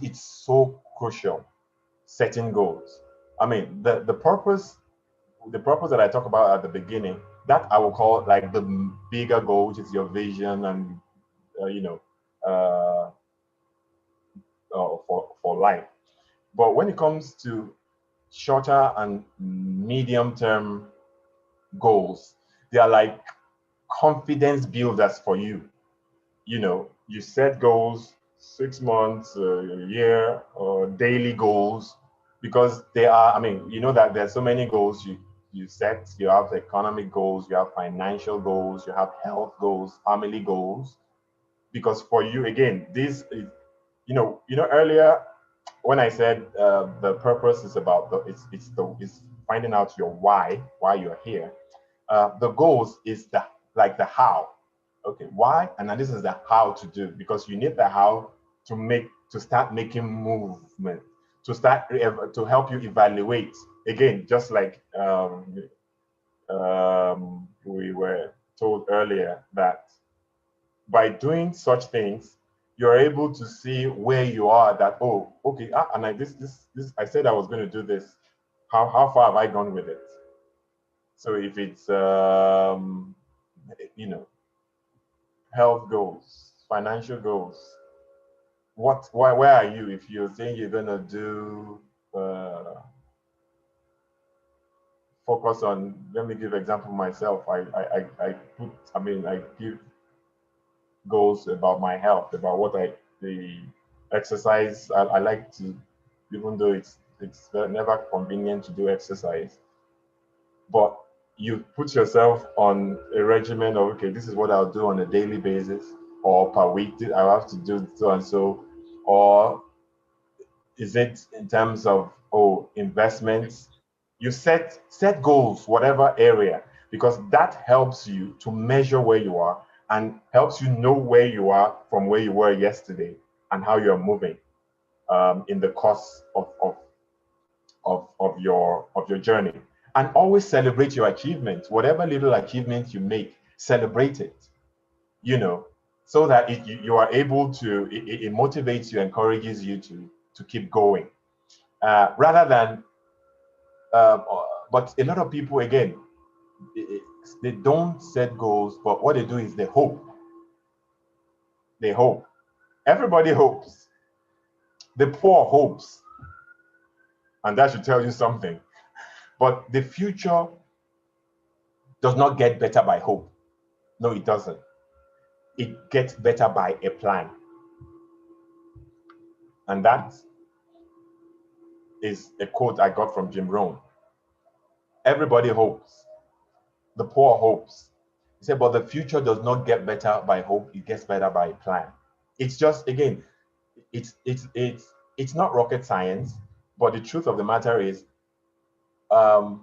it's so crucial, setting goals. I mean, the purpose that I talk about at the beginning, that I will call like the bigger goal, which is your vision and for life. But when it comes to shorter and medium term goals, they are like confidence builders for you. You know, you set goals 6 months, a year, or daily goals, because they are, I mean, you know that there's so many goals you set. You have economic goals, you have financial goals, you have health goals, family goals. Because for you, again, this is, earlier when I said the purpose is about it's finding out your why you're here. The goals is the how. Okay, why? And then this is the how to do, because you need the how to start making movement, to help you evaluate. Again, just like we were told earlier, that by doing such things, you're able to see where you are. That, oh, okay, and this I said I was going to do this. How far have I gone with it? So if it's health goals, financial goals, where are you? If you're saying you're going to do focus on, let me give example myself. I give goals about my health, about the exercise. I like to, even though it's never convenient to do exercise, but you put yourself on a regimen of, okay, this is what I'll do on a daily basis, or per week, I'll have to do so and so. Or is it in terms of, investments? You set goals, whatever area, because that helps you to measure where you are and helps you know where you are from where you were yesterday and how you're moving in the course of your journey. And always celebrate your achievements. Whatever little achievements you make, celebrate it, so that you are able to, it motivates you, encourages you to keep going. Rather than, but a lot of people, again, they don't set goals, but what they do is they hope. They hope. Everybody hopes. The poor hopes. And that should tell you something. But the future does not get better by hope. No, it doesn't. It gets better by a plan. And that is a quote I got from Jim Rohn. Everybody hopes. The poor hopes. He said, but the future does not get better by hope. It gets better by a plan. It's just, again, it's not rocket science, but the truth of the matter is, I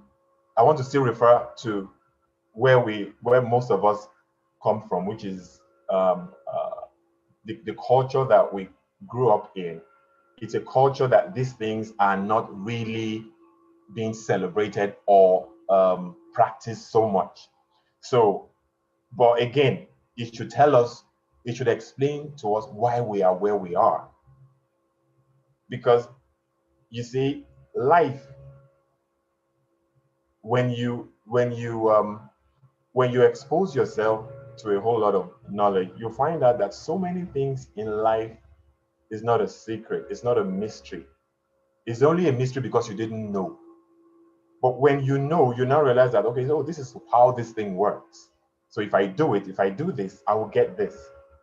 want to still refer to where most of us come from, which is the culture that we grew up in. It's a culture that these things are not really being celebrated or practice so much. So, but again, it should tell us, it should explain to us why we are where we are. Because you see, life, when you expose yourself to a whole lot of knowledge, you find out that so many things in life is not a secret, it's not a mystery. It's only a mystery because you didn't know. But when you know, you now realize that, okay, so this is how this thing works. So if I do it, if I do this, I will get this.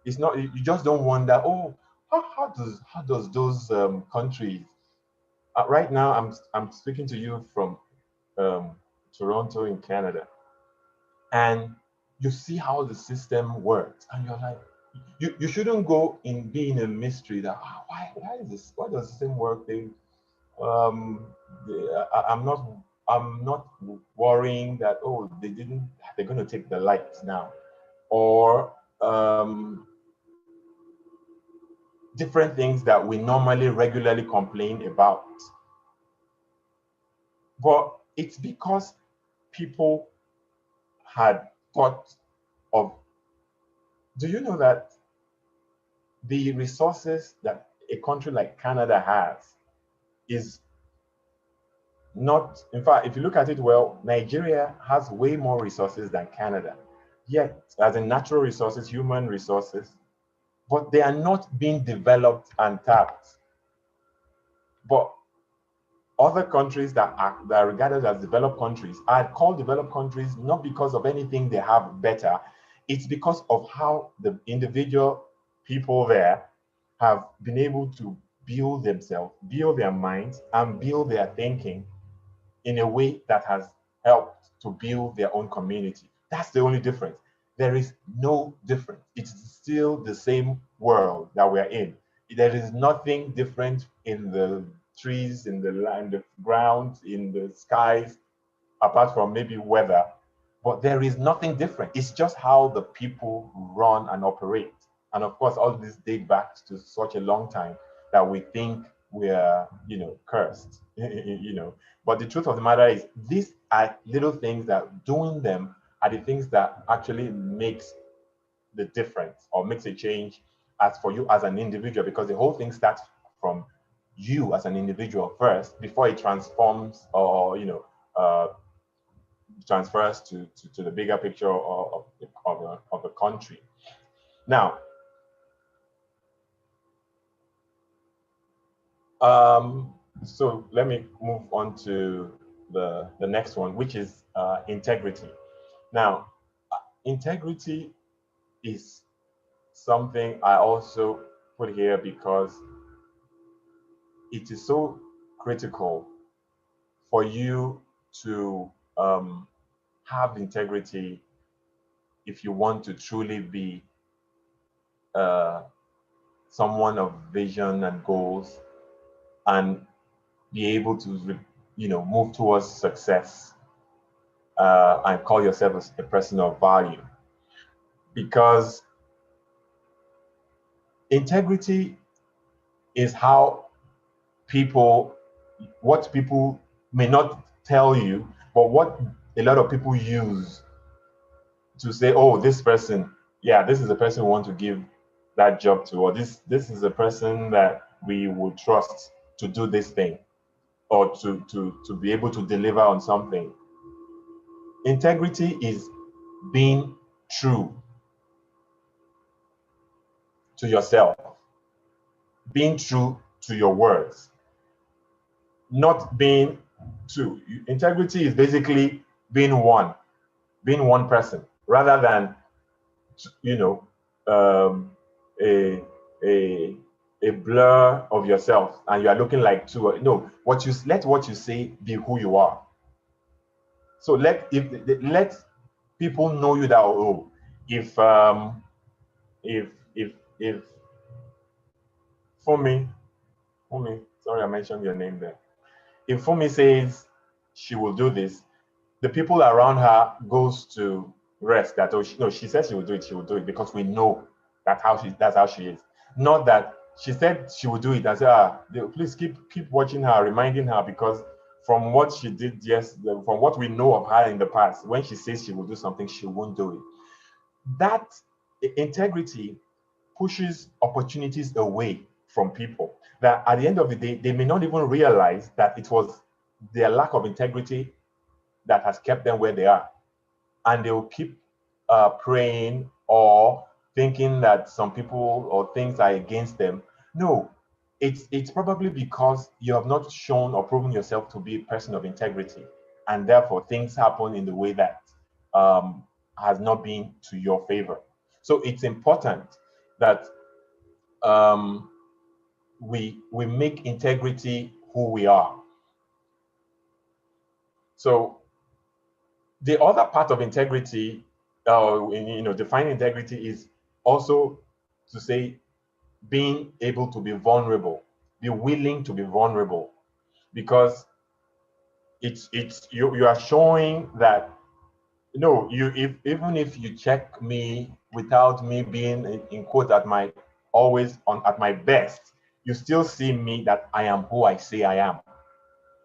It's not, you just don't wonder, oh, how does those countries, right now I'm speaking to you from Toronto in Canada, and you see how the system works, and you're like, you shouldn't go in being a mystery that why is this, why does the system work? Um, I'm not worrying that, oh, they're going to take the lights now, or different things that we normally regularly complain about. But it's because people had thought of, do you know that the resources that a country like Canada has is not, in fact, if you look at it well, Nigeria has way more resources than Canada. Yet, as in natural resources, human resources, but they are not being developed and tapped. But other countries that are regarded as developed countries are called developed countries not because of anything they have better. It's because of how the individual people there have been able to build themselves, build their minds, and build their thinking in a way that has helped to build their own community. That's the only difference. There is no difference. It's still the same world that we're in. There is nothing different in the trees, in the land, the ground, in the skies, apart from maybe weather. But there is nothing different. It's just how the people run and operate. And of course, all this dates back to such a long time that we think we are, cursed, But the truth of the matter is, these are little things that doing them are the things that actually makes the difference or makes a change as for you as an individual, because the whole thing starts from you as an individual first before it transforms or transfers to the bigger picture of the country. Now, so let me move on to the next one, which is integrity. Now, integrity is something I also put here because it is so critical for you to have integrity if you want to truly be someone of vision and goals and be able to move towards success and call yourself a person of value. Because integrity is how what people may not tell you, but what a lot of people use to say, oh, this person, yeah, this is the person we want to give that job to, or this is the person that we would trust to do this thing, or to be able to deliver on something. Integrity is being true to yourself, being true to your words, not being two. Integrity is basically being one person, rather than a a blur of yourself and you are looking like two. No, let what you say be who you are. So let people know you that, oh, if Fumi, sorry I mentioned your name there. If Fumi says she will do this, the people around her goes to rest that, oh, she said she will do it because we know that's how she is. Not that she said she will do it and say, please keep watching her, reminding her, because from what she did from what we know of her in the past, when she says she will do something, she won't do it. That integrity pushes opportunities away from people. That at the end of the day, they may not even realize that it was their lack of integrity that has kept them where they are. And they will keep praying or thinking that some people or things are against them. No, it's probably because you have not shown or proven yourself to be a person of integrity, and therefore things happen in the way that has not been to your favor. So it's important that we make integrity who we are. So the other part of integrity, defining integrity is also to say being able to be vulnerable, be willing to be vulnerable, because you are showing that even if you check me without me being in quote at my always on at my best, you still see me that I am who I say I am.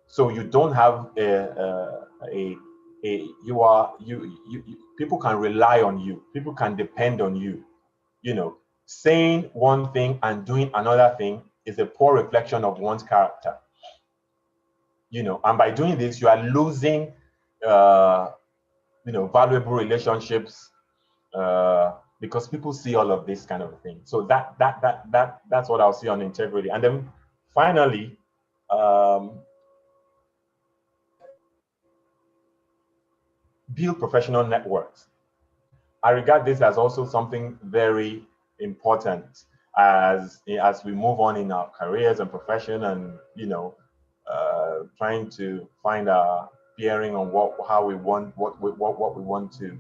So you don't have people can rely on you. People can depend on you. Saying one thing and doing another thing is a poor reflection of one's character. And by doing this, you are losing, valuable relationships because people see all of this kind of thing. So that's what I'll see on integrity. And then finally, build professional networks. I regard this as also something very important as we move on in our careers and profession, and trying to find our bearing on what we want to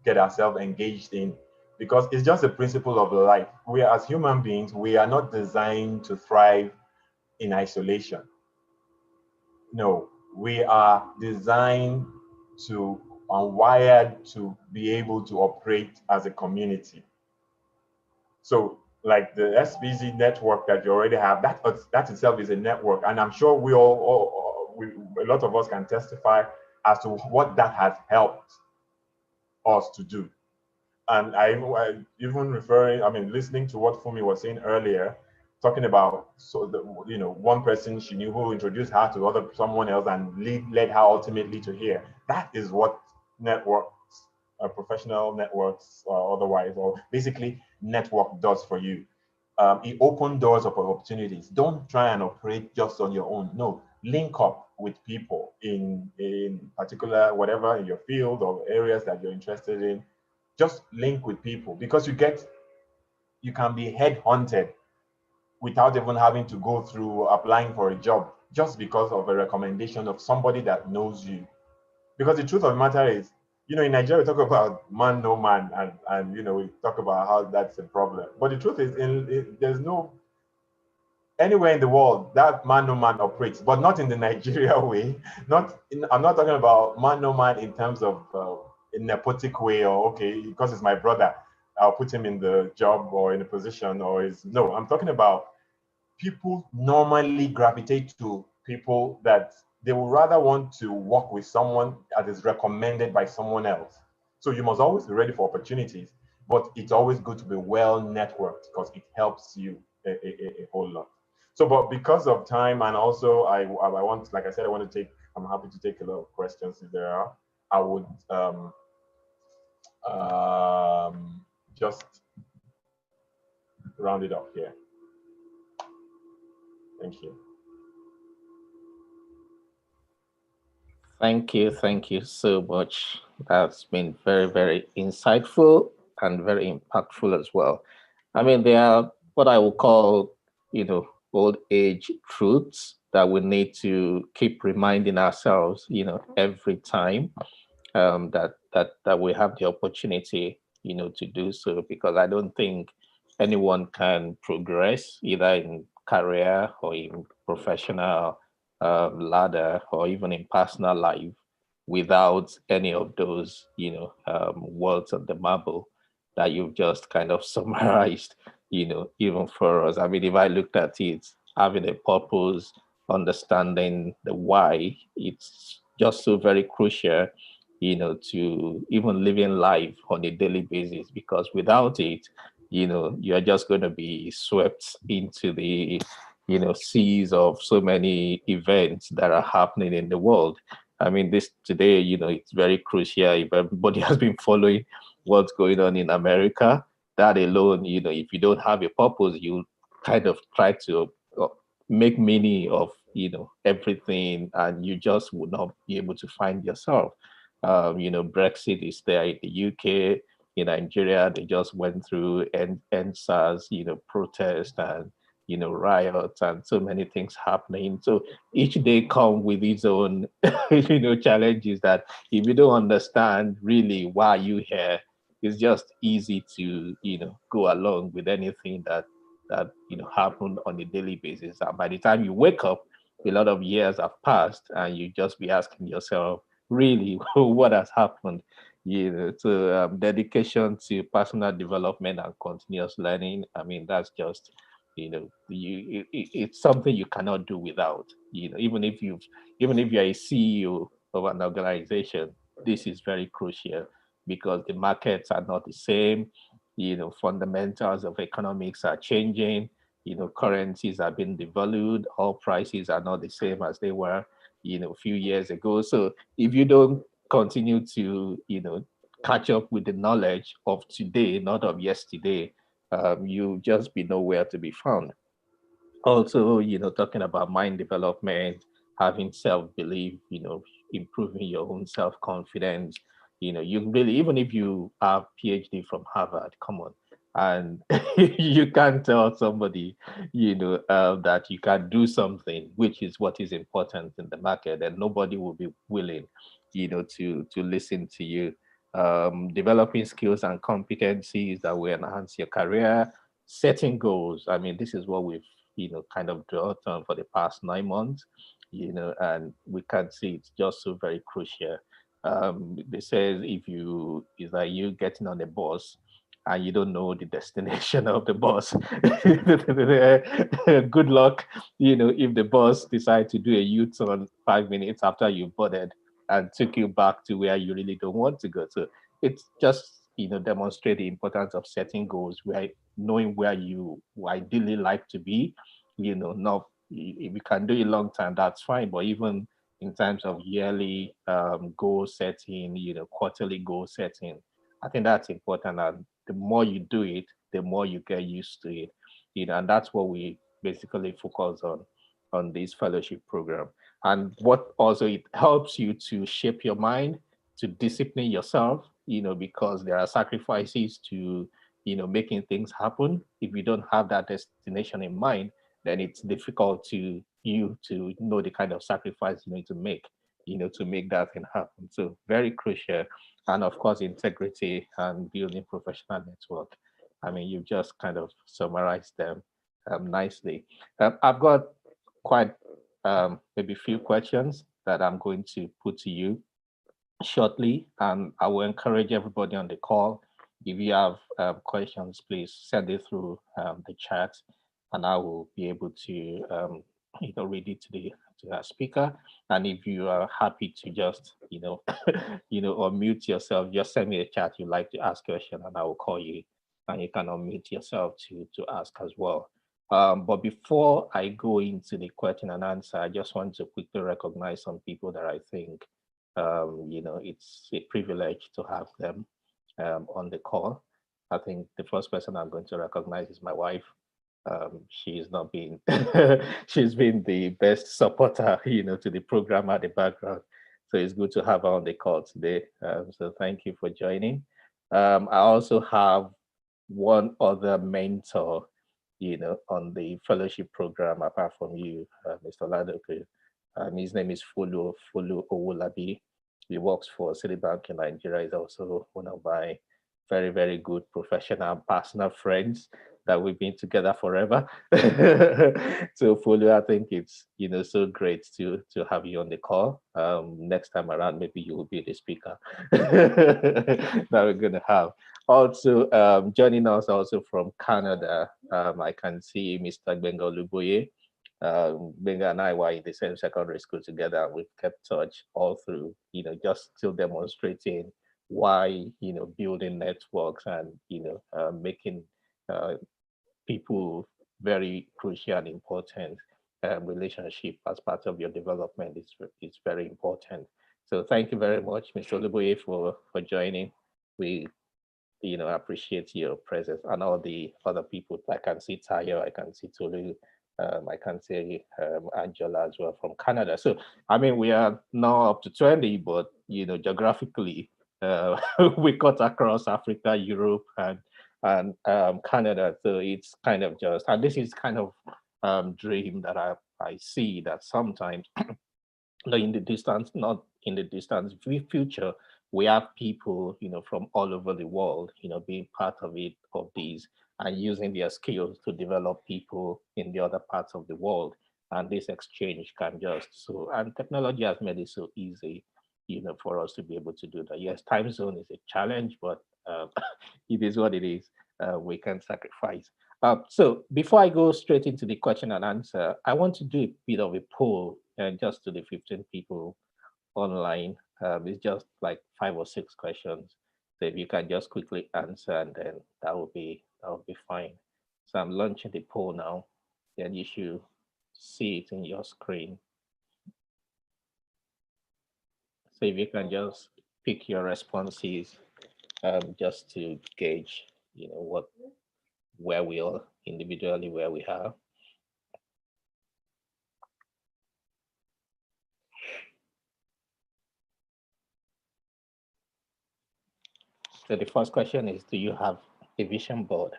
get ourselves engaged in, because it's just a principle of life. We as human beings, we are not designed to thrive in isolation. No, we are designed to and wired to be able to operate as a community. So like the SPZ network that you already have, that itself is a network. And I'm sure a lot of us can testify as to what that has helped us to do. And I even listening to what Fumi was saying earlier, talking about one person she knew who introduced her to someone else and led her ultimately to here. That is what networks, professional networks or otherwise, or basically network does for you. It opens doors of opportunities. Don't try and operate just on your own. No, link up with people in particular, whatever in your field or areas that you're interested in. Just link with people, because you can be headhunted without even having to go through applying for a job, just because of a recommendation of somebody that knows you. Because the truth of the matter is, in Nigeria, we talk about man, no man, and we talk about how that's a problem. But the truth is, there's no anywhere in the world that man, no man operates, but not in the Nigeria way. I'm not talking about man, no man in terms of a nepotic way, or okay, because it's my brother, I'll put him in the job or in a position, no, I'm talking about people normally gravitate to people that they would rather want to work with someone that is recommended by someone else. So you must always be ready for opportunities, but it's always good to be well networked, because it helps you a whole lot. So, but because of time, and also I want, like I said, I'm happy to take a lot of questions if there are. I would just round it up here. Thank you. Thank you so much. That's been very, very insightful and very impactful as well. I mean, they are what I would call, old age truths that we need to keep reminding ourselves, every time that we have the opportunity, to do so, because I don't think anyone can progress either in career or in professional ladder or even in personal life without any of those, words on the marble that you've just kind of summarized, even for us. I mean, if I looked at it, having a purpose, understanding the why. It's just so very crucial, to even living life on a daily basis, because without it, you're just going to be swept into the, seas of so many events that are happening in the world. I mean, this today, it's very crucial. If everybody has been following what's going on in America, that alone, if you don't have a purpose, you kind of try to make meaning of, everything, and you just would not be able to find yourself. Brexit is there in the UK. In Nigeria, they just went through NSAS, protest and, riots and so many things happening. So each day come with its own, challenges that if you don't understand really why you here, it's just easy to, go along with anything that happen on a daily basis. And by the time you wake up, a lot of years have passed, and you just be asking yourself, really, what has happened? So dedication to personal development and continuous learning. I mean, that's just, it's something you cannot do without. Even if you're a CEO of an organization, this is very crucial, because the markets are not the same. Fundamentals of economics are changing. Currencies are being devalued. All prices are not the same as they were, a few years ago. So if you don't continue to, catch up with the knowledge of today, not of yesterday, you just be nowhere to be found. Also, talking about mind development, having self-belief, improving your own self-confidence. You really, even if you have PhD from Harvard, come on, and you can't tell somebody, that you can do something, which is what is important in the market, and nobody will be willing, to listen to you. Developing skills and competencies that will enhance your career, setting goals. I mean, this is what we've, kind of dwelt on for the past 9 months, and we can see it's just so very crucial. They says if you is like you getting on a bus and you don't know the destination of the bus, good luck, if the bus decide to do a U-turn 5 minutes after you boarded and took you back to where you really don't want to go. So it's just, demonstrate the importance of setting goals, where knowing where you ideally like to be, not if you can do it long time, that's fine. But even in terms of yearly goal setting, quarterly goal setting, I think that's important. And the more you do it, the more you get used to it. And that's what we basically focus on this fellowship program. And what also it helps you to shape your mind, to discipline yourself, because there are sacrifices to, making things happen. If you don't have that destination in mind, then it's difficult to you to know the kind of sacrifice you need to make, to make that thing happen. So very crucial. And of course, integrity and building professional network. I mean, you've just kind of summarized them nicely. I've got quite maybe few questions that I'm going to put to you shortly, and I will encourage everybody on the call. If you have questions, please send it through the chat, and I will be able to read it to our speaker. And if you are happy to just unmute yourself, just send me a chat. You'd like to ask a question, and I will call you, and you can unmute yourself to ask as well. But before I go into the question and answer, I just want to quickly recognize some people that I think it's a privilege to have them on the call. I think the first person I'm going to recognize is my wife. She's not been, she's been the best supporter, to the program at the background. So it's good to have her on the call today. So thank you for joining. I also have one other mentor, on the fellowship program apart from you, Mr. Oladokun. His name is Fulu Owolabi. He works for Citibank in Nigeria. He's also one of my very, very good professional and personal friends that we've been together forever. So Fulu, I think it's so great to have you on the call. Next time around, maybe you will be the speaker that we're gonna have. Also joining us also from Canada, I can see Mr. Benga Luboye. Benga and I were in the same secondary school together. We've kept touch all through, just still demonstrating why, building networks and, making people very crucial and important relationship as part of your development is very important. So thank you very much, Mr. Oluboye, for joining. We appreciate your presence and all the other people. I can see Tayo, I can see Tolu, I can see Angela as well from Canada. So, I mean, we are now up to 20, but, geographically, we cut across Africa, Europe, and Canada. So it's kind of just, and this is kind of dream that I see that sometimes in the distance, not in the distance future, we have people, from all over the world, being part of it, of these, and using their skills to develop people in the other parts of the world. And this exchange can just and technology has made it so easy, for us to be able to do that. Yes, time zone is a challenge, but it is what it is. We can sacrifice. So before I go straight into the question and answer, I want to do a bit of a poll just to the 15 people online. It's just like 5 or 6 questions. So if you can just quickly answer, and then that will be fine. So I'm launching the poll now. Then you should see it in your screen. So if you can just pick your responses, just to gauge, where we are individually, where we are. So the first question is, do you have a vision board?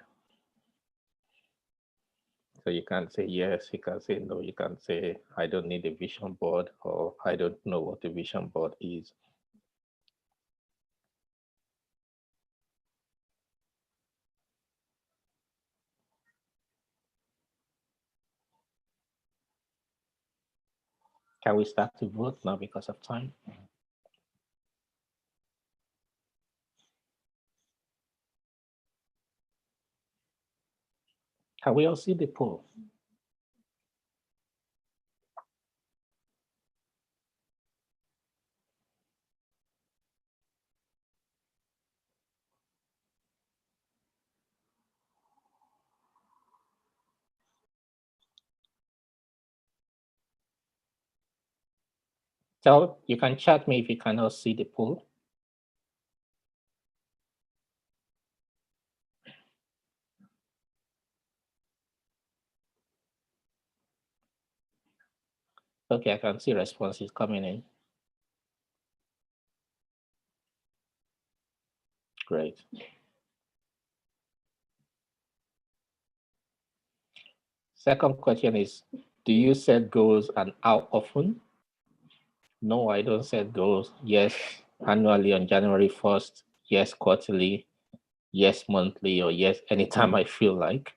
So you can say yes, you can say no, you can say I don't need a vision board, or I don't know what a vision board is. Can we start to vote now because of time? Can we all see the poll? So you can chat me if you cannot see the poll. Okay, I can see responses coming in. Great. Second question is, do you set goals and how often? No, I don't set goals. Yes, annually on January 1st. Yes, quarterly. Yes, monthly, or yes, anytime I feel like.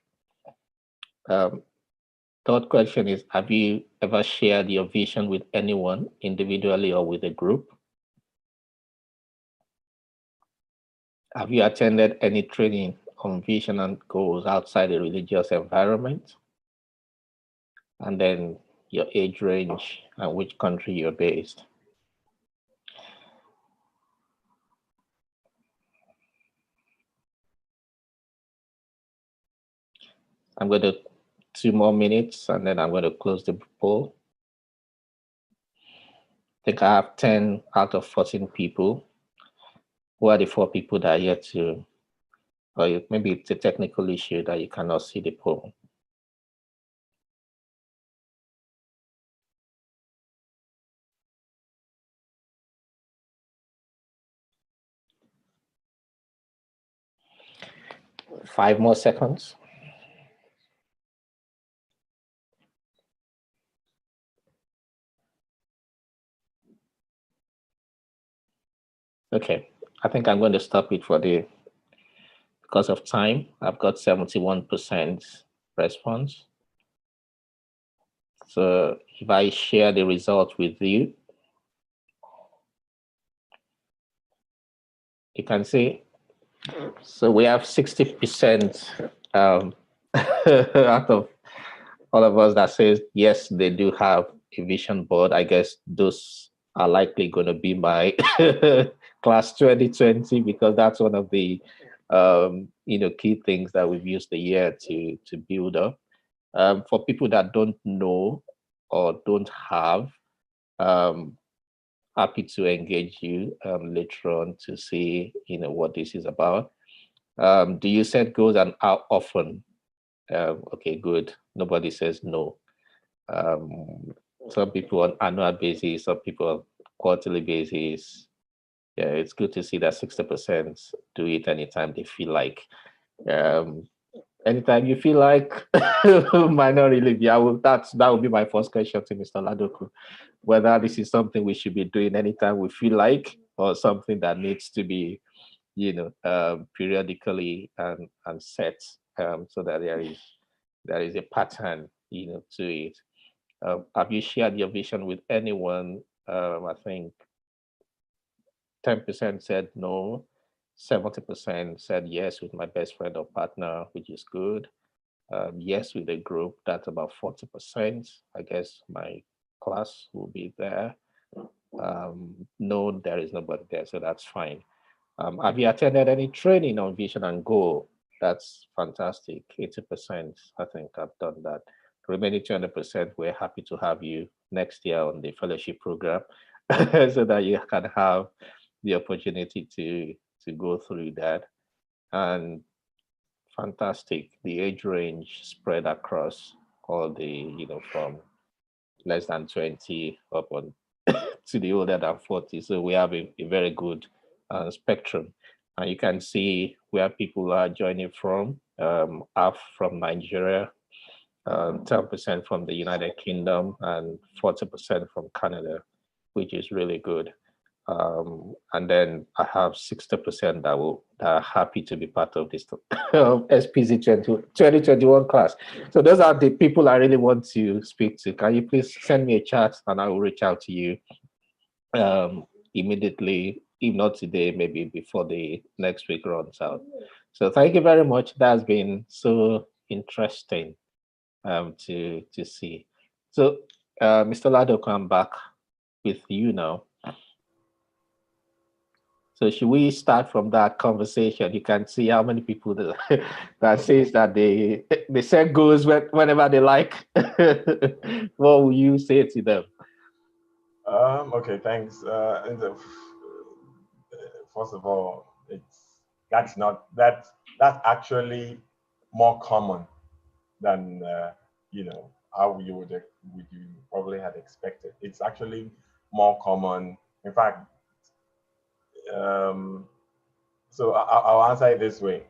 Third question is, have you ever shared your vision with anyone, individually or with a group? Have you attended any training on vision and goals outside a religious environment? And then your age range and which country you're based. I'm going to 2 more minutes, and then I'm going to close the poll. I think I have 10 out of 14 people. Who are the 4 people that are yet to, or maybe it's a technical issue that you cannot see the poll? Five more seconds. Okay, I think I'm going to stop it because of time. I've got 71% response. So if I share the result with you, you can see, so we have 60% out of all of us that says yes, they do have a vision board. I guess those are likely going to be my class 2020, because that's one of the key things that we've used the year to build up. For people that don't know or don't have, um, happy to engage you later on to see what this is about. Do you set goals, and how often? Okay, good. Nobody says no. Some people on annual basis, some people on quarterly basis. Yeah, it's good to see that 60% do it anytime they feel like. Um, Anytime you feel like, might not really be. That would be my first question to Mr. Oladokun, whether this is something we should be doing anytime we feel like, or something that needs to be, periodically and set, so that there is a pattern, to it. Have you shared your vision with anyone? I think 10% said no, 70% said yes with my best friend or partner, which is good. Yes with a group, that's about 40%. I guess my class will be there. No, there is nobody there, so that's fine. Have you attended any training on vision and goal? That's fantastic. 80%, I think I've done that. Remaining 20%, we're happy to have you next year on the fellowship program so that you can have the opportunity to go through that. And fantastic, the age range spread across all the, from less than 20 up on to the older than 40. So we have a very good spectrum. And you can see where people are joining from, half from Nigeria, 10% from the United Kingdom, and 40% from Canada, which is really good. And then I have 60% that are happy to be part of this SPZ 2021 class. So those are the people I really want to speak to. Can you please send me a chat, and I will reach out to you immediately, if not today, maybe before the next week runs out. So thank you very much. That's been so interesting to see. So Mr. Oladokun, I'm back with you now. So should we start from that conversation? You can see how many people that says that they set goals whenever they like. What will you say to them? Okay, thanks. First of all, that's actually more common than how you probably had expected. It's actually more common. In fact, so I'll answer it this way.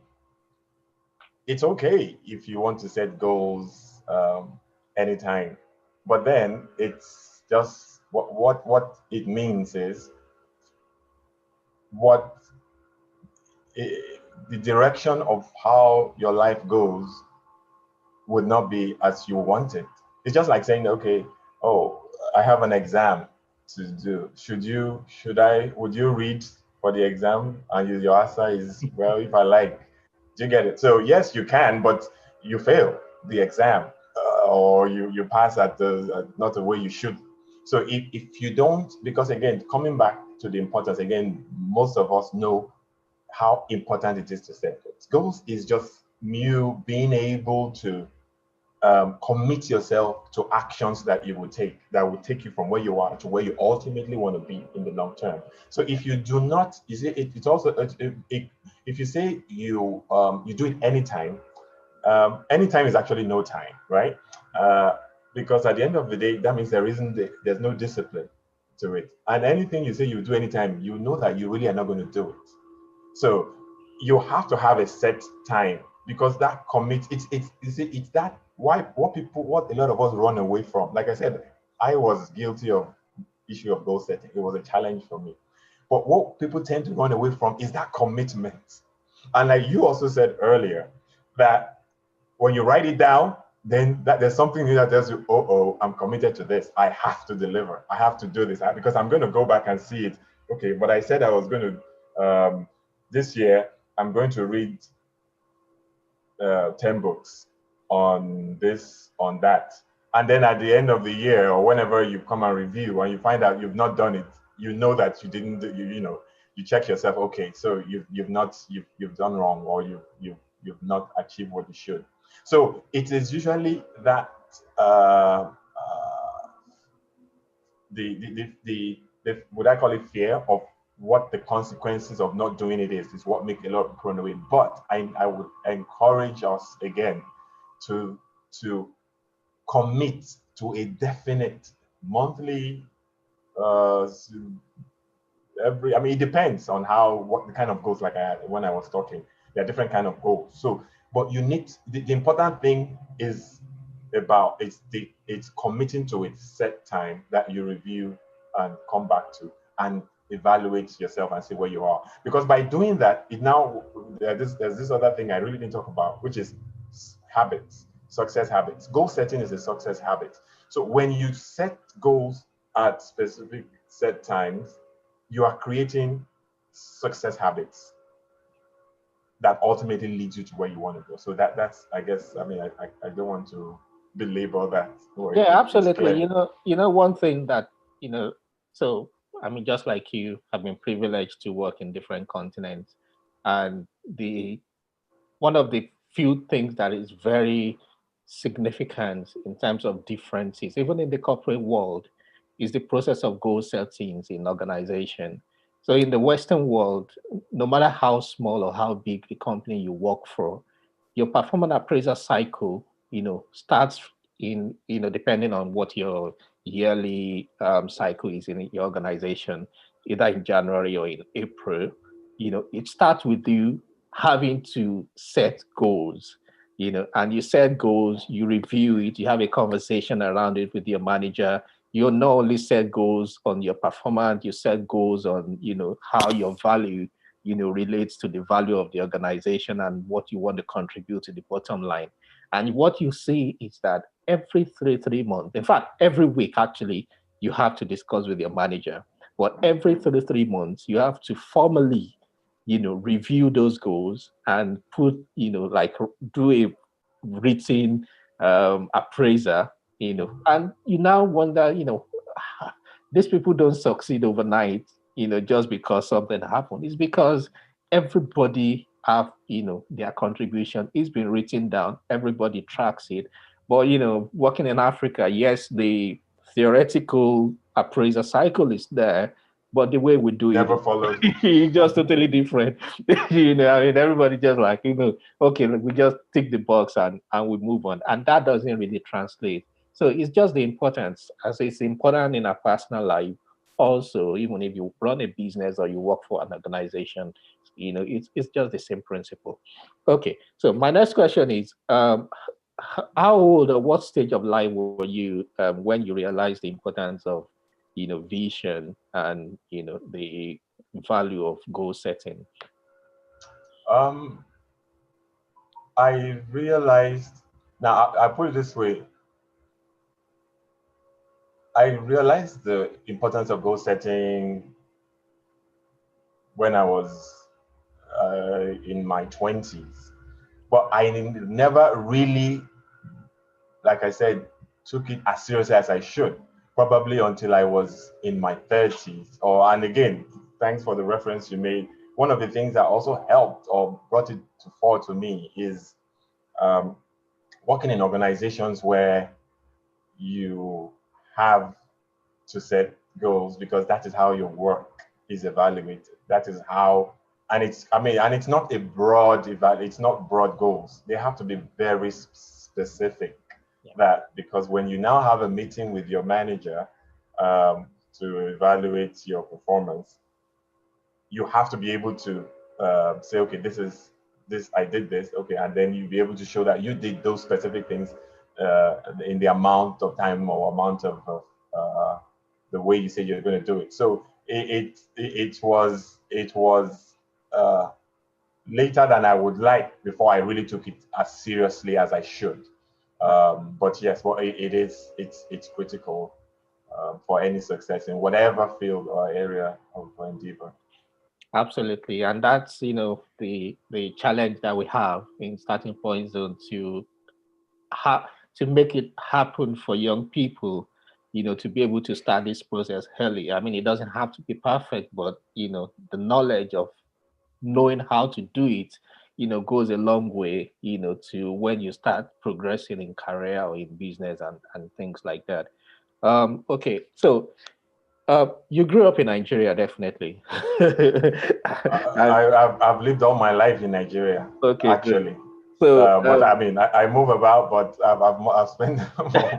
It's okay if you want to set goals anytime, but then it's just what it means is the direction of how your life goes would not be as you want it. It's just like saying, okay, oh, I have an exam to do. Would you read for the exam? And your answer is, well, if I like. Do you get it? So yes, you can, but you fail the exam, or you pass at not the way you should. So if you don't, because again, coming back to the importance, again, most of us know how important it is to set goals. Goals is just you being able to commit yourself to actions that you would take, that will take you from where you are to where you ultimately want to be in the long term. So if you do not, you see, it's also if you say you do it anytime, anytime is actually no time, right? Because at the end of the day, that means there's no discipline to it. And anything you say you do anytime, you know that you really are not going to do it. So you have to have a set time, because that commits. It's that what a lot of us run away from. Like I said, I was guilty of issue of goal setting. It was a challenge for me. But what people tend to run away from is that commitment. And like you also said earlier, that when you write it down, then there's something that tells you, oh, I'm committed to this. I have to deliver. I have to do this because I'm going to go back and see it. Okay, but I said I was going to, this year, I'm going to read 10 books. on this, on that. And then at the end of the year or whenever you come and review and you find out you've not done it, you know that you didn't, you check yourself, okay, so you've done wrong, or you've not achieved what you should. So it is usually that the would I call it fear of what the consequences of not doing it is what make a lot of people run away. But I would encourage us again to commit to a definite monthly it depends on what the kind of goals, like I had when I was talking. There are different kind of goals. So, but you need the important thing is about it's committing to a set time that you review and come back to and evaluate yourself and see where you are. Because by doing that, there's this other thing I really didn't talk about, which is habits, success habits. Goal setting is a success habit. So when you set goals at specific set times, you are creating success habits that ultimately leads you to where you want to go. So that's, I guess, I don't want to belabor that. Yeah, absolutely. One thing that, so, just like you, have been privileged to work in different continents. And one of the few things that is very significant in terms of differences, even in the corporate world, is the process of goal settings in organization. So in the Western world, no matter how small or how big the company you work for, your performance appraisal cycle, starts depending on what your yearly cycle is in your organization, either in January or in April. It starts with you having to set goals, and you set goals, you review it, you have a conversation around it with your manager. You not only set goals on your performance, you set goals on, how your value, relates to the value of the organization and what you want to contribute to the bottom line. And what you see is that every three months, in fact, every week, actually, you have to discuss with your manager. But every 3 months, you have to formally review those goals and put, like do a written appraiser, and you now wonder, these people don't succeed overnight, just because something happened. It's because everybody have, their contribution is being written down. Everybody tracks it. But, working in Africa, yes, the theoretical appraiser cycle is there, but the way we do Never it followed. is just totally different. Everybody just like, okay, we just tick the box and we move on. And that doesn't really translate. So it's just the importance, as it's important in our personal life. Also, even if you run a business or you work for an organization, it's just the same principle. Okay, so my next question is, how old or what stage of life were you when you realized the importance of, vision and, the value of goal setting? Um, I realized, now I put it this way, I realized the importance of goal setting when I was in my 20s, but I never really, like I said, took it as seriously as I should, probably until I was in my 30s. And again, thanks for the reference you made. One of the things that also helped or brought it to fore to me is um, working in organizations where you have to set goals, because that is how your work is evaluated. That is how, and it's not a broad it's not broad goals. They have to be very specific. Yeah. That because when you now have a meeting with your manager to evaluate your performance, you have to be able to say, okay, this I did this, okay, and then you'll be able to show that you did those specific things in the amount of time or amount of the way you say you're going to do it. So it was later than I would like before I really took it as seriously as I should. But yes, well, it's critical for any success in whatever field or area of endeavor. Absolutely. And that's, the challenge that we have in starting point zone to to make it happen for young people, to be able to start this process early. I mean, it doesn't have to be perfect, but the knowledge of knowing how to do it, goes a long way, to when you start progressing in career or in business and things like that. Okay, so you grew up in Nigeria, definitely. I've lived all my life in Nigeria, Okay, great. actually. So, But I mean, I move about, but I've spent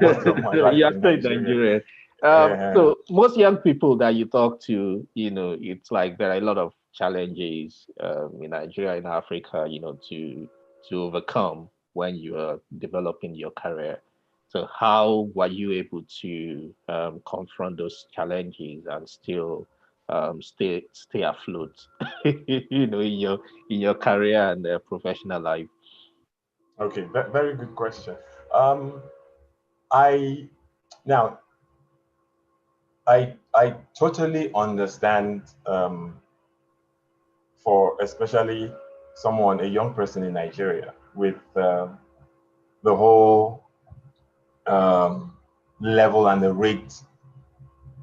most of my life you're in still in Nigeria. Nigeria. Yeah. So most young people that you talk to, it's like there are a lot of challenges in Nigeria, in Africa, to overcome when you are developing your career. So how were you able to confront those challenges and still stay afloat, in your career and professional life? Okay, very good question. Um, I now I totally understand, for especially someone, a young person in Nigeria, with the whole um, level and the rate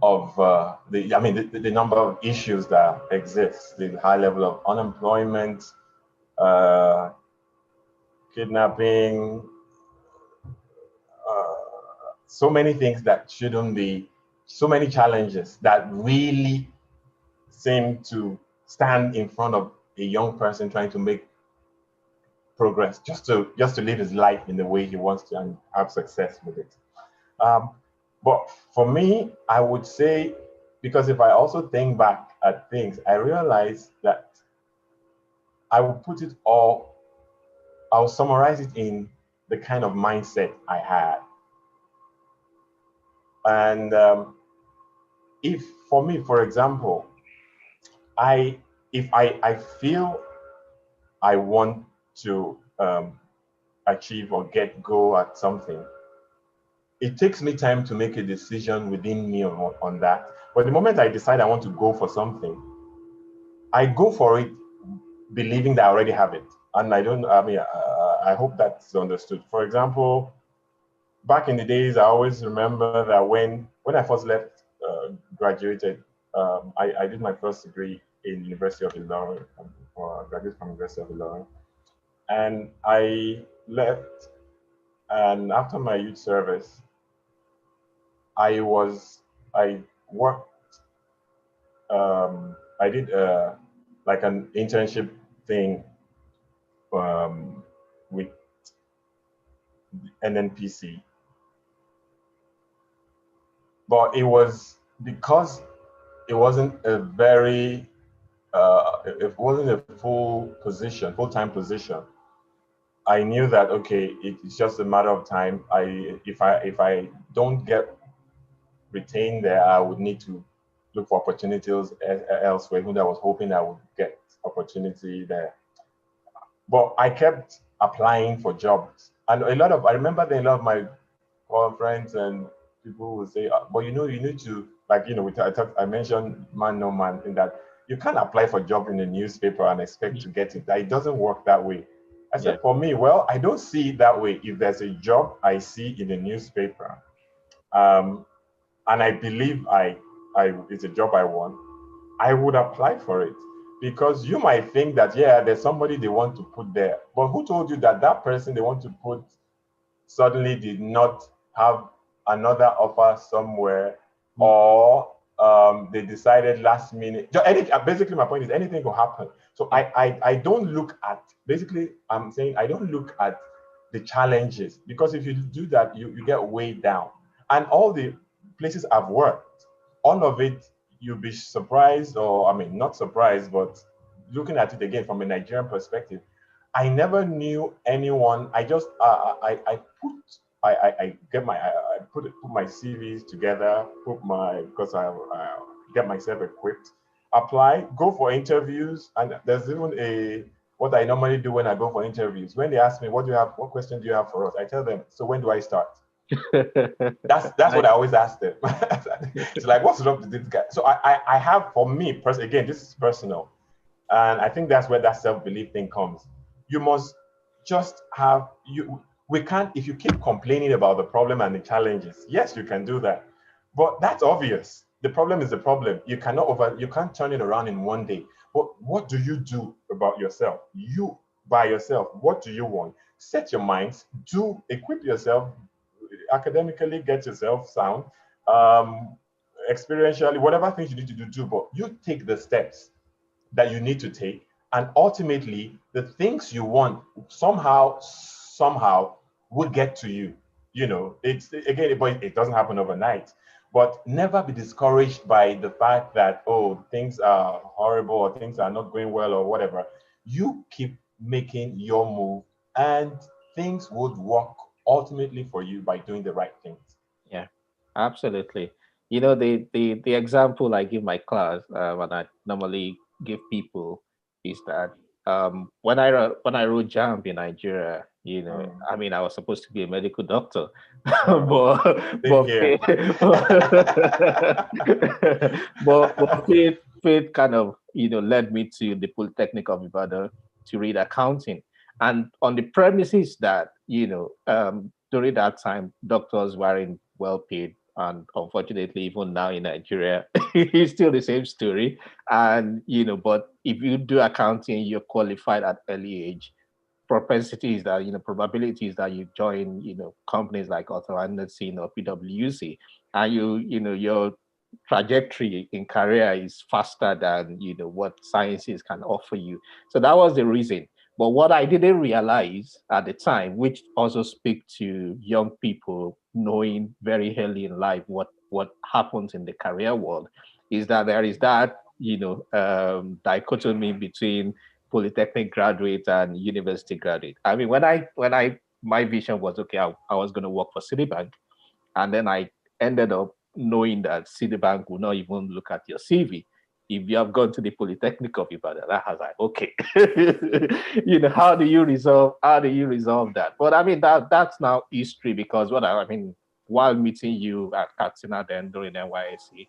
of the number of issues that exist, the high level of unemployment, uh, kidnapping, uh, so many things that shouldn't be, so many challenges that really seem to stand in front of a young person trying to make progress, just to live his life in the way he wants to and have success with it. Um, but for me, I would say, because if I also think back at things, I realize that I will put it all, I'll summarize it in the kind of mindset I had. And if for me, for example, I if I feel I want to achieve or go at something, it takes me time to make a decision within me on that. But the moment I decide I want to go for something, I go for it believing that I already have it. And I hope that's understood. For example, back in the days, I always remember that when I first left, graduated, I did my first degree in University of Ilorin, or I graduated from University of Ilorin. And I left, and after my youth service, I worked, I did like an internship thing with NNPC. But it was because it wasn't a very, it wasn't a full-time position. I knew that, okay, it's just a matter of time. If I don't get retained there, I would need to look for opportunities elsewhere. Even though I was hoping I would get opportunity there, but I kept applying for jobs, and I remember that a lot of my friends and people would say, but you need to, like, I mentioned man no man, in that you can't apply for a job in a newspaper and expect to get it. That it doesn't work that way. I said, for me, well, I don't see it that way. If there's a job I see in a newspaper, and I believe it's a job I want, I would apply for it. Because you might think that, yeah, there's somebody they want to put there, but who told you that that person they want to put suddenly did not have another offer somewhere, or they decided last minute. Basically, my point is anything will happen. So I don't look at, basically, I'm saying I don't look at the challenges, because if you do that, you get weighed down. And all the places I've worked, all of it, you'll be surprised, or I mean, not surprised, but looking at it again from a Nigerian perspective, I never knew anyone. I just I put my CVs together, because I get myself equipped, apply, go for interviews, and there's even what I normally do when I go for interviews. When they ask me, what question do you have for us? I tell them, so when do I start? That's what I always ask them. It's like, what's up with this guy? So I have, for me, again, this is personal. And I think that's where that self-belief thing comes. You must just have, We can't, if you keep complaining about the problem and the challenges, yes, you can do that. But that's obvious. The problem is the problem. You can't turn it around in one day. But what do you do about yourself? You by yourself, what do you want? Set your minds, equip yourself, academically get yourself sound, um, experientially, whatever things you need to do, but you take the steps that you need to take. And ultimately, the things you want somehow will get to you. You know, it's again, but it doesn't happen overnight. But never be discouraged by the fact that, oh, things are horrible or things are not going well or whatever. You keep making your move and things would work ultimately for you by doing the right things. Yeah, absolutely. The example I give my class, when I normally give people, is that when I wrote jump in Nigeria, Mm. I mean, I was supposed to be a medical doctor, Oh, but same but here. faith kind of led me to the Polytechnic of Ibadan to read accounting, and on the premises that during that time doctors weren't well paid, and unfortunately even now in Nigeria it's still the same story. And but if you do accounting, you're qualified at early age. Propensity is that probability is that you join companies like Otto Anderson or PwC, and your trajectory in career is faster than what sciences can offer you. So that was the reason. But what I didn't realize at the time, which also speak to young people knowing very early in life what happens in the career world, is that there is that dichotomy between polytechnic graduate and university graduate. I mean, when I my vision was okay, I was going to work for Citibank, and then I ended up knowing that Citibank will not even look at your CV if you have gone to the Polytechnic of Ibadan. I was like, okay, how do you resolve that? But I mean, that's now history, because I mean, while meeting you at Katsina then during NYSC,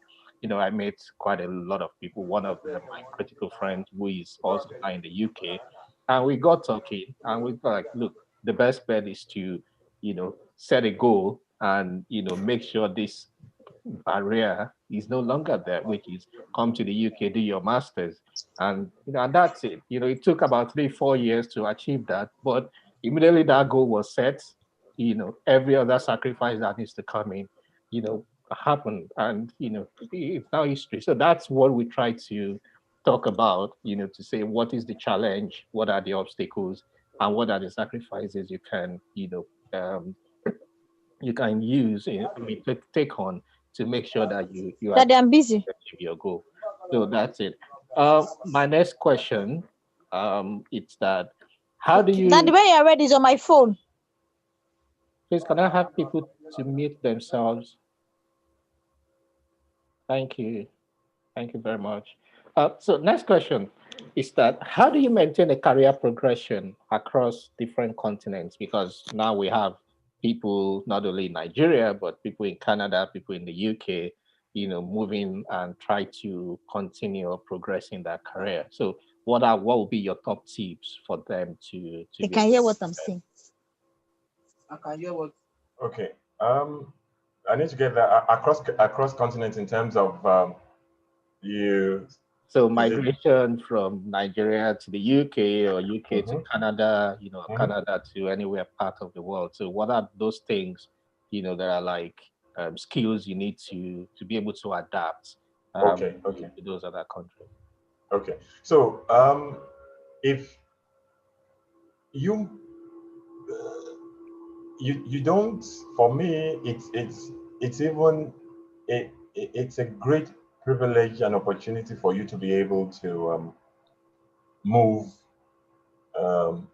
I met quite a lot of people. One of them, my critical friend, who is also now in the UK, and we got talking, and we were like, look, the best bet is to, set a goal and make sure this barrier is no longer there, which is come to the UK, do your masters, and and that's it. It took about 3-4 years to achieve that, but immediately that goal was set, every other sacrifice that needs to come in, happened, and it's now history. So that's what we try to talk about, to say what is the challenge, what are the obstacles, and what are the sacrifices you can use, I mean, take on to make sure that you Daddy, I'm busy. achieve your goal. So that's it. My next question, it's that how do Daddy, you when you're ready, is on my phone. please can I have people to mute themselves? Thank you. Thank you very much. So next question is that how do you maintain a career progression across different continents? Because now we have people not only in Nigeria, but people in Canada, people in the UK, moving and try to continue progressing their career. So what will be your top tips for them to You be can hear what I'm saying. I can hear what. Okay. I need to get that across continents in terms of you. So Is it? migration from Nigeria to the UK or UK to Mhm, Canada, mhm. Canada to anywhere part of the world. So what are those things, that are like skills you need to be able to adapt Okay, okay, to those other countries? okay. So if you you don't, for me, it's even it's a great privilege and opportunity for you to be able to move um,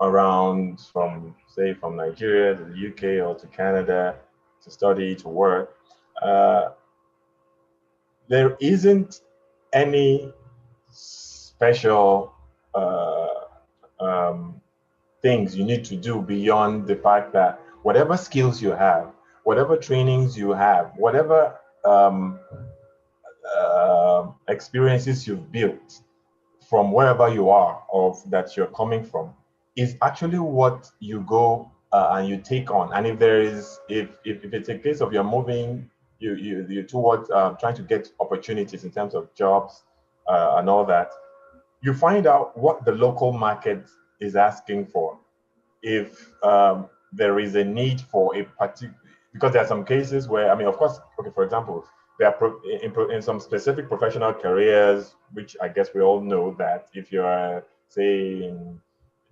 around from, say, from Nigeria to the UK or to Canada to study, to work. Uh, there isn't any special um, things you need to do beyond the fact that whatever skills you have, whatever trainings you have, whatever experiences you've built from wherever you are or that you're coming from is actually what you go and you take on. And if there is, if it's a case of you're moving you towards trying to get opportunities in terms of jobs and all that, you find out what the local market is asking for. If there is a need for a particular, because there are some cases where, I mean, of course, okay, for example, there are in some specific professional careers, which I guess we all know that if you're, say, in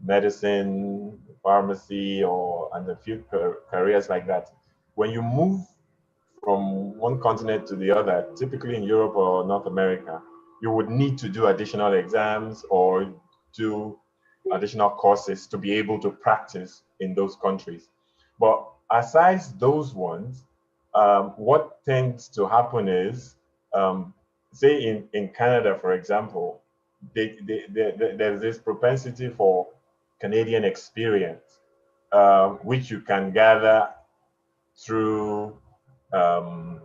medicine, pharmacy, or and a few careers like that, when you move from one continent to the other, typically in Europe or North America, you would need to do additional exams or do additional courses to be able to practice in those countries. But aside those ones, what tends to happen is, say in Canada, for example, there's this propensity for Canadian experience, which you can gather through um,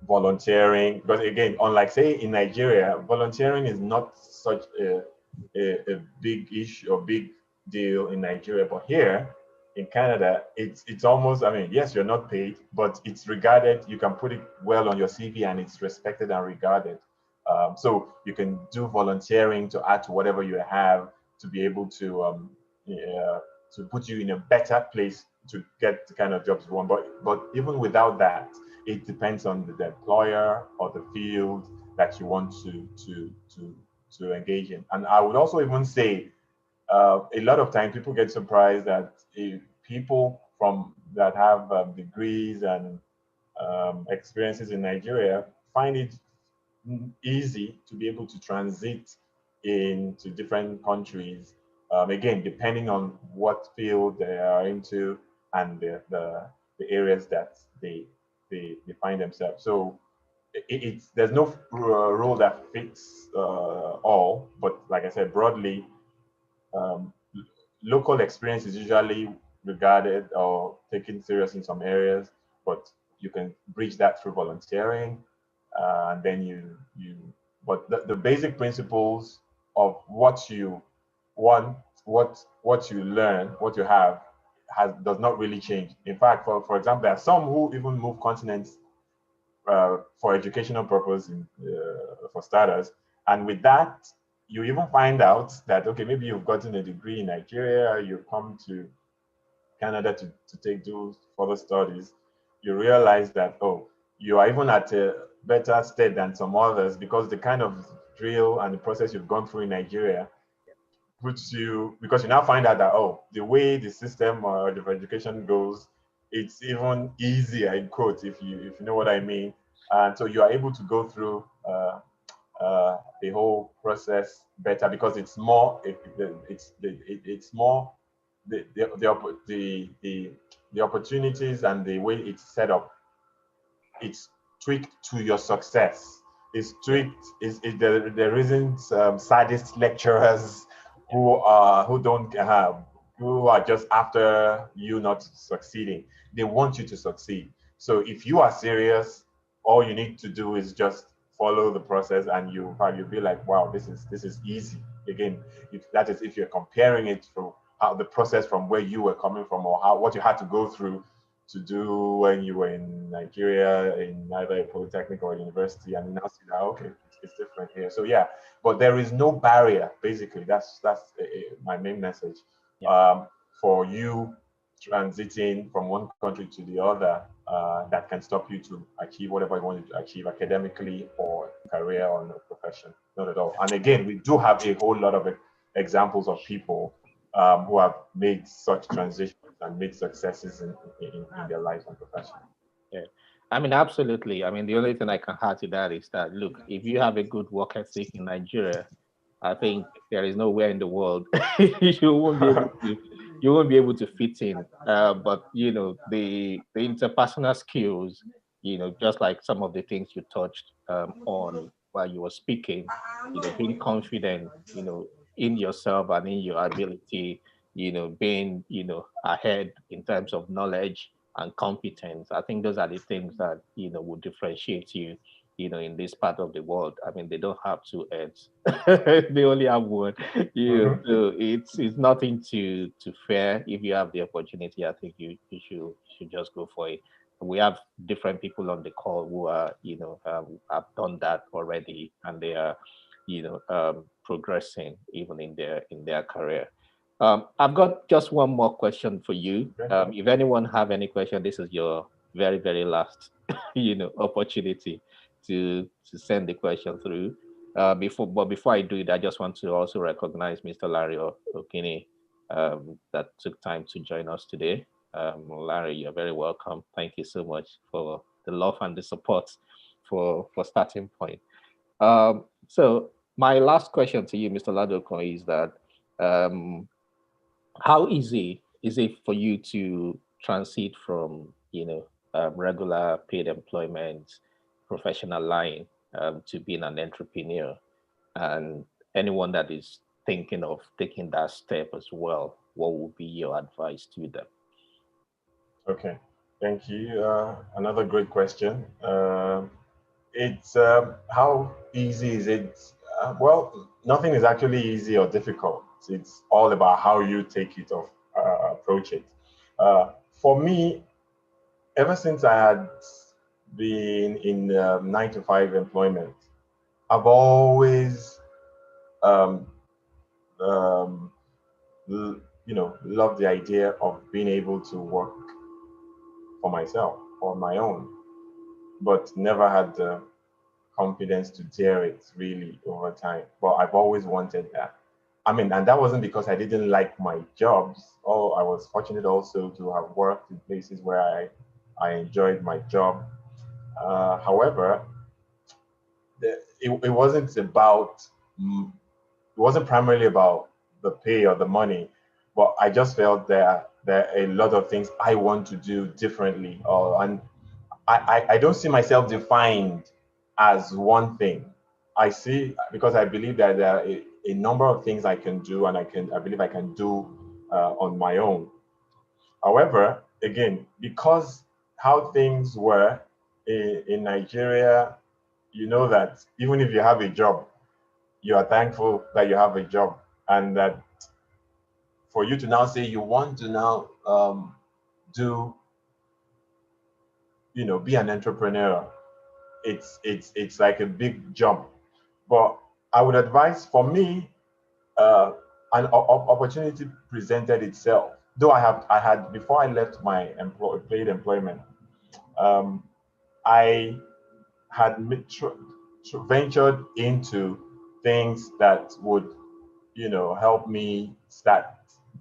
volunteering. Because again, unlike say in Nigeria, volunteering is not such a big issue or big deal in Nigeria, but here in Canada, it's almost, I mean, yes, you're not paid, but it's regarded. You can put it well on your CV, and it's respected and regarded. So you can do volunteering to add to whatever you have to be able yeah, to put you in a better place to get the kind of jobs you want. But even without that, it depends on the employer or the field that you want to engage in. And I would also even say a lot of times people get surprised that people from that have degrees and experiences in Nigeria find it easy to be able to transit into different countries. Again, depending on what field they are into and the areas that they find themselves. So it's there's no rule that fits all, but like I said, broadly, um, local experience is usually regarded or taken serious in some areas, but you can bridge that through volunteering, and then you. But the basic principles of what you want, what you learn, what you have, has does not really change. In fact, for example, there are some who even move continents for educational purpose for starters. And with that, you even find out that, okay, maybe you've gotten a degree in Nigeria, you come to Canada to take do further studies, you realize that, oh, you are even at a better state than some others because the kind of drill and the process you've gone through in Nigeria puts you, because you now find out that, oh, the way the system or the education goes, it's even easier in quotes, if you know what I mean. And so you are able to go through the whole process better because it's more it's more the opportunities and the way it's set up, it's tweaked to your success. It's tweaked. There isn't sadist lecturers who don't have who are just after you not succeeding. They want you to succeed. So if you are serious, all you need to do is just follow the process, and you'll be like, wow, this is easy. Again, if that is if you're comparing it to how the process from where you were coming from or how what you had to go through to do when you were in Nigeria in either a polytechnic or a university, and now see that okay, it's different here. So yeah, but there is no barrier. Basically, that's my main message. Um, for you transiting from one country to the other, that can stop you to achieve whatever you want to achieve academically or career or no profession. Not at all. And again, we do have a whole lot of examples of people who have made such transitions and made successes in their lives and profession. Yeah. I mean, absolutely. I mean, the only thing I can add to that is that, look, if you have a good work ethic in Nigeria, I think there is nowhere in the world you won't be able to you won't be able to fit in. But you know, the interpersonal skills, you know, just like some of the things you touched on while you were speaking, you know, being confident, you know, in yourself and in your ability, you know, being, you know, ahead in terms of knowledge and competence. I think those are the things that, you know, will differentiate you, in this part of the world, I mean, they don't have two heads. They only have one. So it's nothing to fear. If you have the opportunity, I think you should just go for it. We have different people on the call who are, have done that already, and they are, progressing even in their career. I've got just one more question for you. If anyone have any question, this is your very, very last, opportunity to send the question through. Before I do it, I just want to also recognize Mr. Larry Okini, that took time to join us today. Larry, you're very welcome. Thank you so much for the love and the support for Starting Point. So my last question to you, Mr. Oladokun, is that um, how easy is it for you to transit from regular paid employment, professional line, to being an entrepreneur, and anyone that is thinking of taking that step as well, what would be your advice to them? Okay, thank you. Another great question. It's how easy is it? Well, nothing is actually easy or difficult. It's all about how you take it or approach it. For me, ever since I had been in 9 to 5 employment, I've always um, um, loved the idea of being able to work for myself, on my own, but never had the confidence to dare it really over time. But I've always wanted that. I mean, and that wasn't because I didn't like my jobs. Oh, I was fortunate also to have worked in places where I enjoyed my job. However, it wasn't about, it wasn't primarily about the pay or the money, but I just felt that there are a lot of things I want to do differently. And I don't see myself defined as one thing. I see, because I believe that there are a number of things I can do, and I believe I can do on my own. However, again, because how things were in Nigeria, you know that even if you have a job, you are thankful that you have a job, and that for you to now say you want to now do, be an entrepreneur, it's like a big jump. But I would advise, for me, opportunity presented itself. Though I had before I left my paid employment, um, I had ventured into things that would, help me start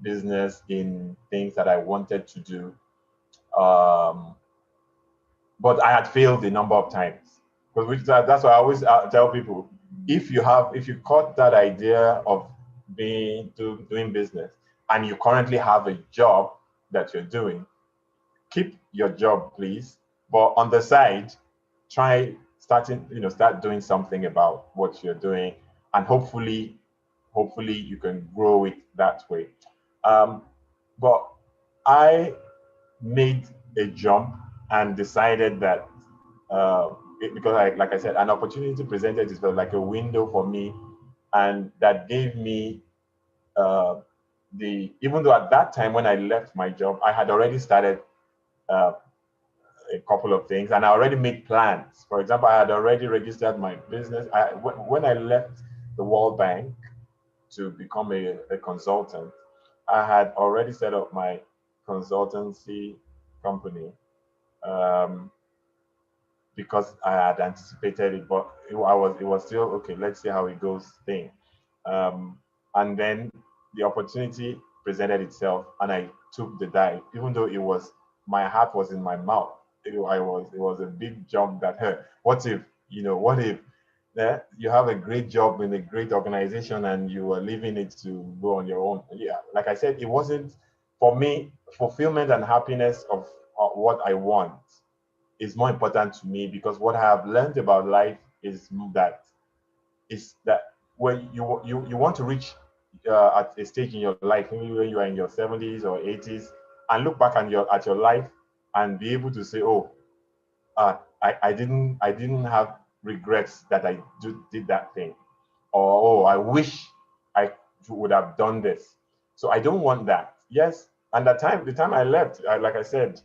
business in things that I wanted to do. Um, but I had failed a number of times. Because that's why I always tell people, if you caught that idea of doing business, and you currently have a job that you're doing, keep your job, please. But on the side, start doing something about what you're doing, and hopefully you can grow it that way. But I made a jump and decided that because like I said, an opportunity presented itself like a window for me, and that gave me even though at that time when I left my job, I had already started uh, a couple of things, and I already made plans. For example, I had already registered my business. When I left the World Bank to become a consultant, I had already set up my consultancy company. Um, because I had anticipated it, but it was still okay. Let's see how it goes thing, and then the opportunity presented itself, and I took the dive, even though my heart was in my mouth. It was a big jump that what if you have a great job in a great organization and you are leaving it to go on your own. Yeah, like I said, it wasn't for me. Fulfillment and happiness of what I want is more important to me, because what I have learned about life that is that when you want to reach at a stage in your life, maybe when you are in your 70s or 80s, and look back at your life and be able to say, oh, I didn't have regrets that I did that thing, or oh, I wish I would have done this. So I don't want that. Yes, and the time I left, like I said,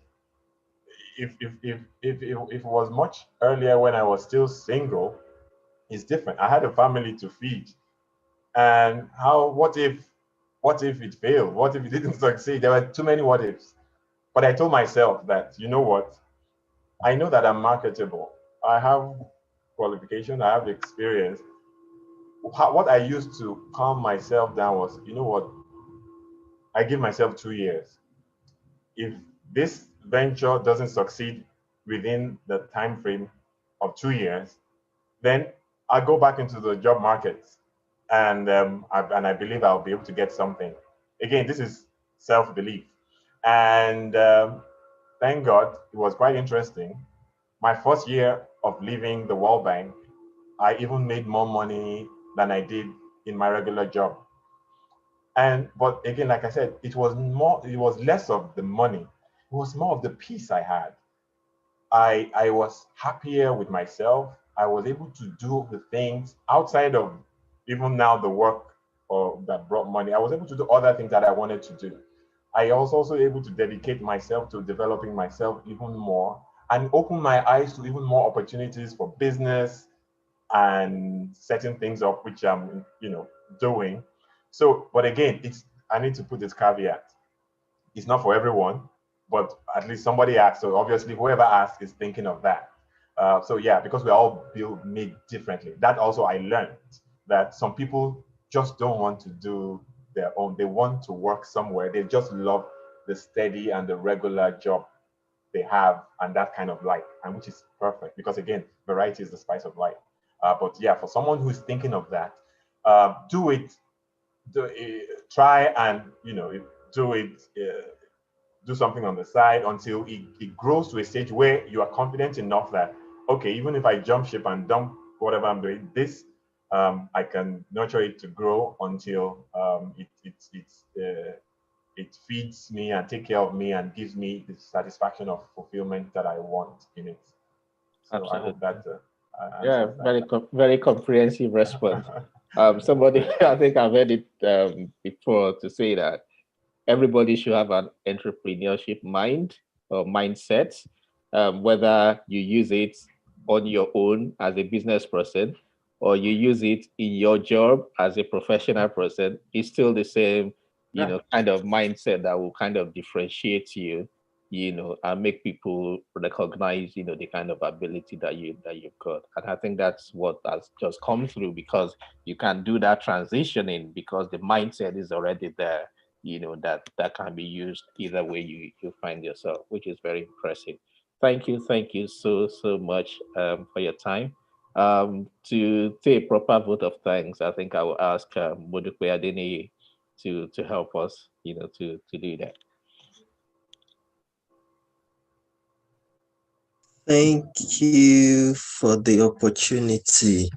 if it was much earlier when I was still single, it's different. I had a family to feed, and how? What if it failed? What if it didn't succeed? There were too many what ifs. But I told myself that, you know what? I know that I'm marketable. I have qualification. I have experience. What I used to calm myself down was, you know what? I give myself 2 years. If this venture doesn't succeed within the time frame of 2 years, then I go back into the job market, and I believe I'll be able to get something. Again, this is self belief, and thank God it was quite interesting. My first year of leaving the World Bank, I even made more money than I did in my regular job. And but again, like I said, it was less of the money, it was more of the peace I had. I was happier with myself. I was able to do the things outside of even now the work or that brought money. I was able to do other things that I wanted to do. I was also able to dedicate myself to developing myself even more and open my eyes to even more opportunities for business and setting things up, which I'm, doing. So, but again, I need to put this caveat. It's not for everyone, but at least somebody asked. So obviously, whoever asked is thinking of that. So yeah, because we're all built made differently. That also I learned that some people just don't want to do their own. They want to work somewhere. They just love the steady and the regular job they have and that kind of life, and which is perfect because again, variety is the spice of life. But yeah, for someone who's thinking of that, do it. Try and do it. Do something on the side until it grows to a stage where you are confident enough that okay, even if I jump ship and dump whatever I'm doing, this I can nurture it to grow until it feeds me and take care of me and gives me the satisfaction of fulfillment that I want in it. So I hope Absolutely. that Yeah, answers that. very comprehensive response. Somebody, I think I've heard it before to say that everybody should have an entrepreneurship mind or mindset, whether you use it on your own as a business person or you use it in your job as a professional person. It's still the same, Yeah. kind of mindset that will kind of differentiate you, and make people recognize, the kind of ability that you've got. And I think that's what has just come through because you can do that transitioning because the mindset is already there, that can be used either way you find yourself, which is very impressive. Thank you so much for your time. To take a proper vote of thanks, I think I will ask Modukwe Adeni to help us, to do that. Thank you for the opportunity.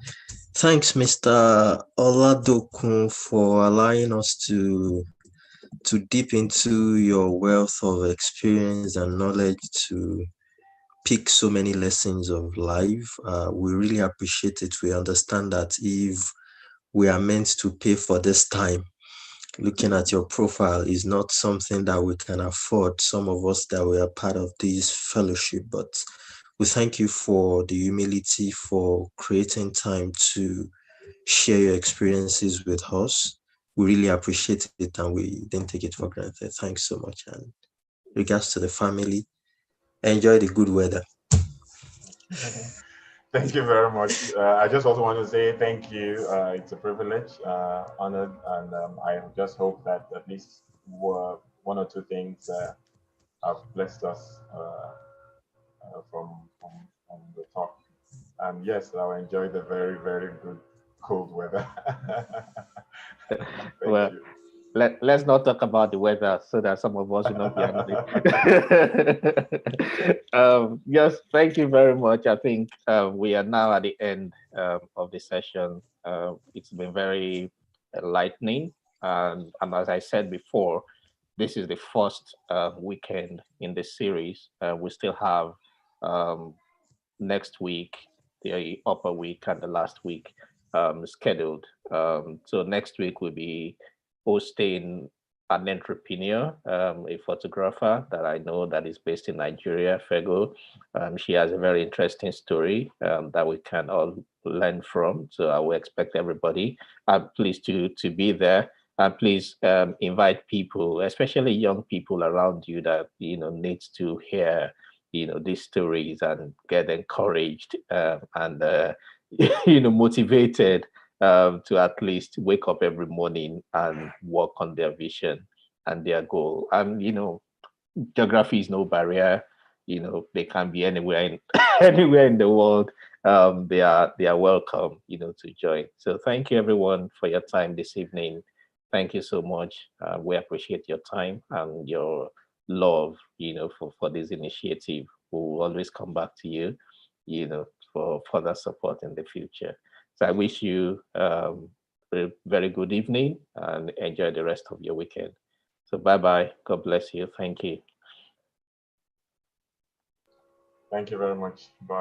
Thanks, Mr. Oladokun, for allowing us to dip into your wealth of experience and knowledge to pick so many lessons of life. We really appreciate it. We understand that if we are meant to pay for this time, looking at your profile is not something that we can afford, some of us that we are part of this fellowship, but we thank you for the humility for creating time to share your experiences with us. We really appreciate it and we didn't take it for granted. Thanks so much. And regards to the family, enjoy the good weather. Thank you very much. I just also want to say thank you. It's a privilege, honored, and I just hope that at least one or two things have blessed us from the talk. And yes, I'll enjoy the very, very good cold weather. Thank Well, you. let's not talk about the weather so that some of us will not be annoyed. Yes, thank you very much. I think we are now at the end of the session. It's been very enlightening. And as I said before, this is the first weekend in the series. We still have next week the upper week and the last week scheduled. So next week will be hosting an entrepreneur, a photographer that I know that is based in Nigeria, Fego. She has a very interesting story that we can all learn from. So I will expect everybody, please, to be there. And please invite people, especially young people around you that needs to hear these stories and get encouraged and motivated to at least wake up every morning and work on their vision and their goal. And geography is no barrier. They can be anywhere in anywhere in the world. They are welcome, to join. So thank you everyone for your time this evening. Thank you so much. We appreciate your time and your love, for this initiative. We'll always come back to you, for further support in the future. So I wish you a very good evening and enjoy the rest of your weekend. So bye-bye. God bless you. Thank you. Thank you very much. Bye.